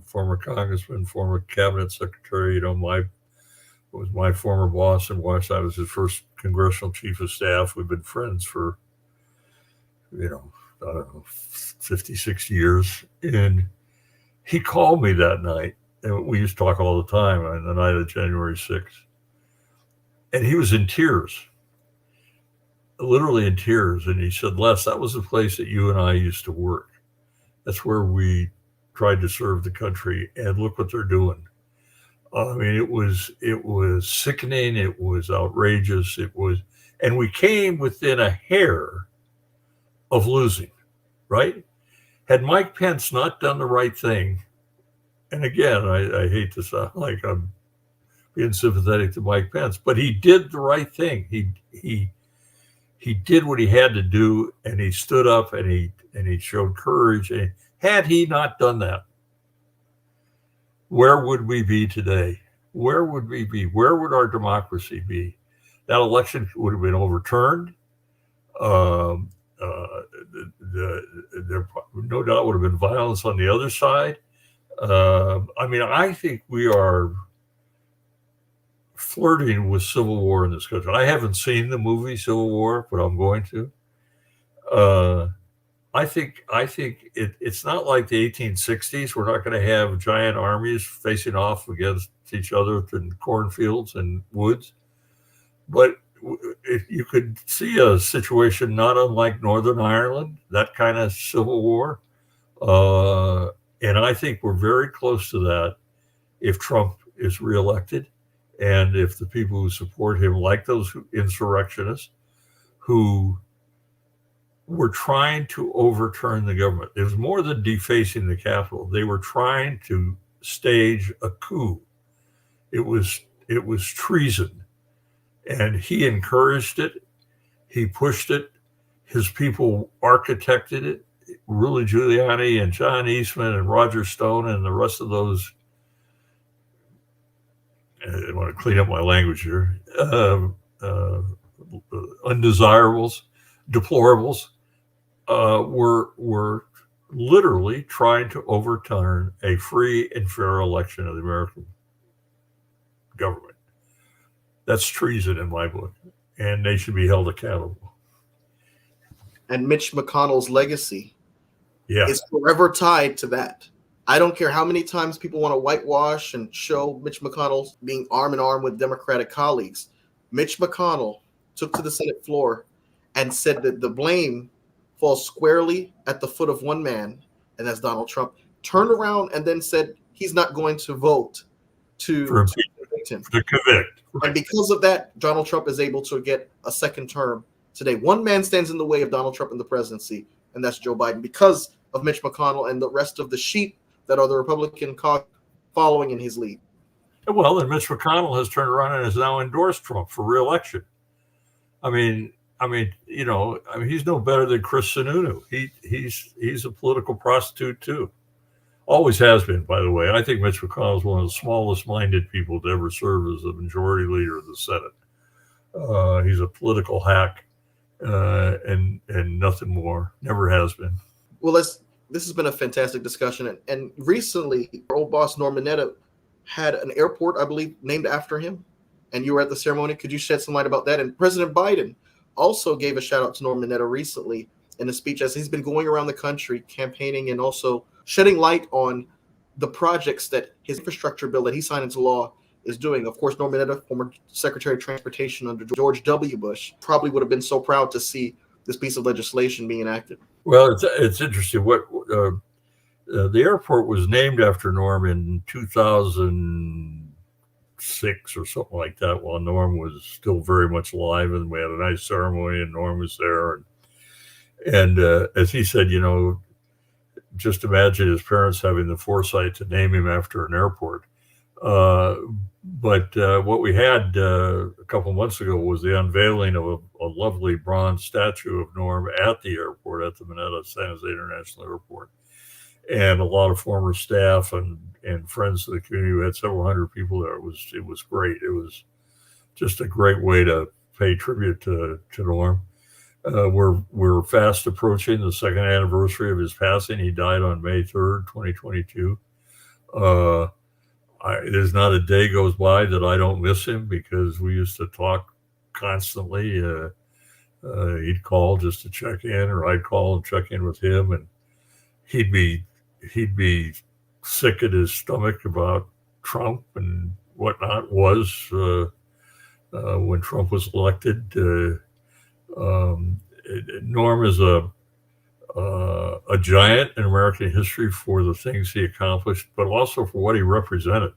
former congressman, former cabinet secretary, was my former boss in Washington. I was his first congressional chief of staff. We've been friends for, I don't know, 50, 60 years. And he called me that night, and we used to talk all the time on the night of January 6th. And he was in tears, literally in tears. And he said, Les, that was the place that you and I used to work. That's where we tried to serve the country. And look what they're doing. I mean, it was sickening. It was outrageous. And we came within a hair of losing, right? Had Mike Pence not done the right thing, and again, I hate to sound like I'm being sympathetic to Mike Pence, but he did the right thing. He did what he had to do, and he stood up and he showed courage. And had he not done that, where would we be today? Where would we be? Where would our democracy be? That election would have been overturned. There no doubt would have been violence on the other side. I mean, I think we are flirting with civil war in this country. I haven't seen the movie Civil War, but I'm going to. I think it's not like the 1860s. We're not going to have giant armies facing off against each other in cornfields and woods. But you could see a situation not unlike Northern Ireland, that kind of civil war. And I think we're very close to that if Trump is reelected, and if the people who support him, like those insurrectionists who were trying to overturn the government. It was more than defacing the Capitol. They were trying to stage a coup. It was treason. And he encouraged it. He pushed it. His people architected it. Rudy Giuliani and John Eastman and Roger Stone and the rest of those, I want to clean up my language here, undesirables, deplorables, were literally trying to overturn a free and fair election of the American government. That's treason in my book, and they should be held accountable. And Mitch McConnell's legacy is forever tied to that. I don't care how many times people want to whitewash and show Mitch McConnell being arm in arm with Democratic colleagues. Mitch McConnell took to the Senate floor and said that the blame falls squarely at the foot of one man, and that's Donald Trump. Turned around and then said he's not going to vote to convict him. To convict. And because of that, Donald Trump is able to get a second term today. One man stands in the way of Donald Trump in the presidency, and that's Joe Biden, because of Mitch McConnell and the rest of the sheep that are the Republican caucus following in his lead. Well, and Mitch McConnell has turned around and has now endorsed Trump for re-election. I mean, he's no better than Chris Sununu. He's a political prostitute too. Always has been, by the way. I think Mitch McConnell is one of the smallest-minded people to ever serve as the majority leader of the Senate. He's a political hack, and nothing more. Never has been. Well, this has been a fantastic discussion. And recently, our old boss, Norm Mineta, had an airport, I believe, named after him. And you were at the ceremony. Could you shed some light about that? And President Biden also gave a shout-out to Norm Mineta recently in a speech as he's been going around the country campaigning and also shedding light on the projects that his infrastructure bill that he signed into law is doing. Of course, Norm Mineta, former Secretary of Transportation under George W. Bush, probably would have been so proud to see this piece of legislation being enacted. Well, it's interesting. What the airport was named after Norm in 2006 or something like that, while Norm was still very much alive, and we had a nice ceremony, and Norm was there, and as he said, just imagine his parents having the foresight to name him after an airport. But what we had a couple months ago was the unveiling of a lovely bronze statue of Norm at the airport, at the Mineta San Jose International Airport. And a lot of former staff and friends of the community. We had several hundred people there. It was great. It was just a great way to pay tribute to Norm. We're fast approaching the second anniversary of his passing. He died on May 3rd, 2022. There's not a day goes by that I don't miss him, because we used to talk constantly. He'd call just to check in, or I'd call and check in with him, and he'd be sick at his stomach about Trump and whatnot was when Trump was elected. Norm is a giant in American history for the things he accomplished, but also for what he represented.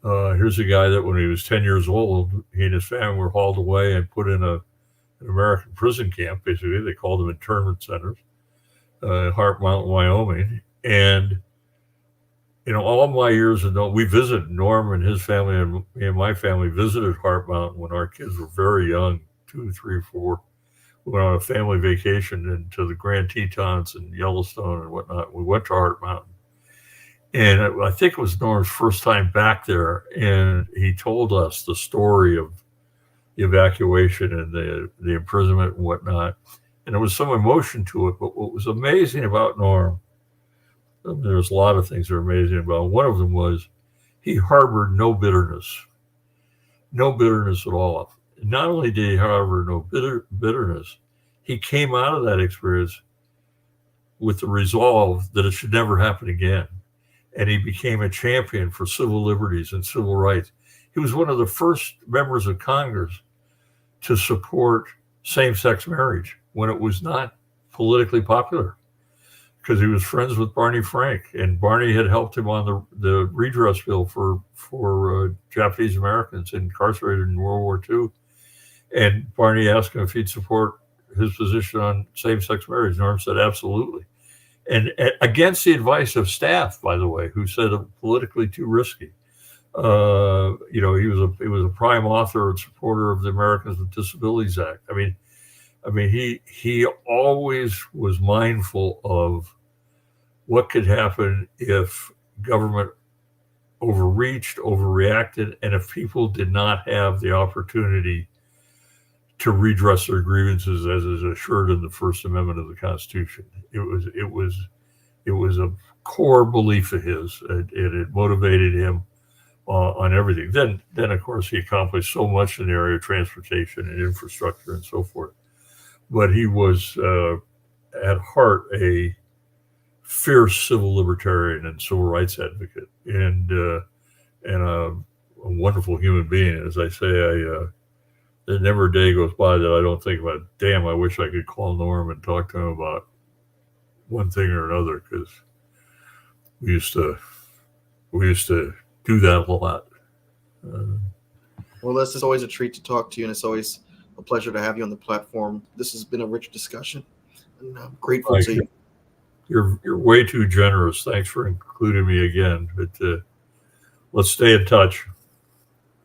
Here's a guy that when he was 10 years old, he and his family were hauled away and put in an American prison camp. Basically, they called them internment centers, Hart Mountain, Wyoming. And all of my years ago, we visited Norm and his family, and me and my family visited Hart Mountain when our kids were very young, 2, 3, 4. We went on a family vacation into the Grand Tetons and Yellowstone and whatnot. We went to Hart Mountain. And I think it was Norm's first time back there. And he told us the story of the evacuation and the imprisonment and whatnot. And there was some emotion to it. But what was amazing about Norm, there's a lot of things that are amazing about him. One of them was he harbored no bitterness at all. Not only did he harbor no bitterness, he came out of that experience with the resolve that it should never happen again. And he became a champion for civil liberties and civil rights. He was one of the first members of Congress to support same-sex marriage when it was not politically popular, because he was friends with Barney Frank, and Barney had helped him on the redress bill for Japanese Americans incarcerated in World War II. And Barney asked him if he'd support his position on same-sex marriage. Norm said, absolutely. And against the advice of staff, by the way, who said it politically too risky. He was a prime author and supporter of the Americans with Disabilities Act. I mean, he always was mindful of what could happen if government overreached, overreacted, and if people did not have the opportunity to redress their grievances, as is assured in the First Amendment of the Constitution. It was a core belief of his. It motivated him on everything. Then of course he accomplished so much in the area of transportation and infrastructure and so forth. But he was at heart a fierce civil libertarian and civil rights advocate, and a wonderful human being. As I say, there never a day goes by that I don't think about, damn, I wish I could call Norm and talk to him about one thing or another, because we used to do that a lot. Well, it's always a treat to talk to you, and it's always a pleasure to have you on the platform. This has been a rich discussion, and I'm grateful to you. You're way too generous. Thanks for including me again. But let's stay in touch.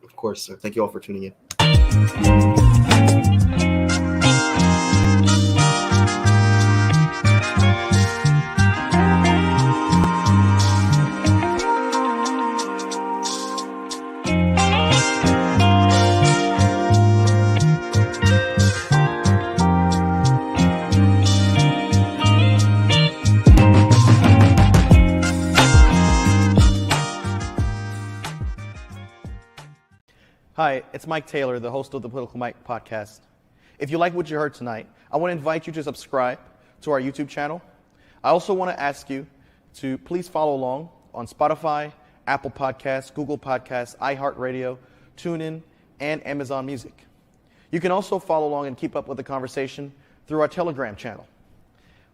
Of course, sir. Thank you all for tuning in. Hi, it's Mike Taylor, the host of the Political Mike podcast. If you like what you heard tonight, I want to invite you to subscribe to our YouTube channel. I also want to ask you to please follow along on Spotify, Apple Podcasts, Google Podcasts, iHeartRadio, TuneIn, and Amazon Music. You can also follow along and keep up with the conversation through our Telegram channel.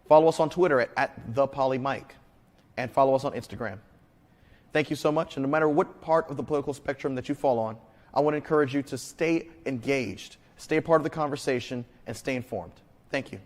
Follow us on Twitter at @ThePolyMike, and follow us on Instagram. Thank you so much, and no matter what part of the political spectrum that you fall on, I want to encourage you to stay engaged, stay a part of the conversation, and stay informed. Thank you.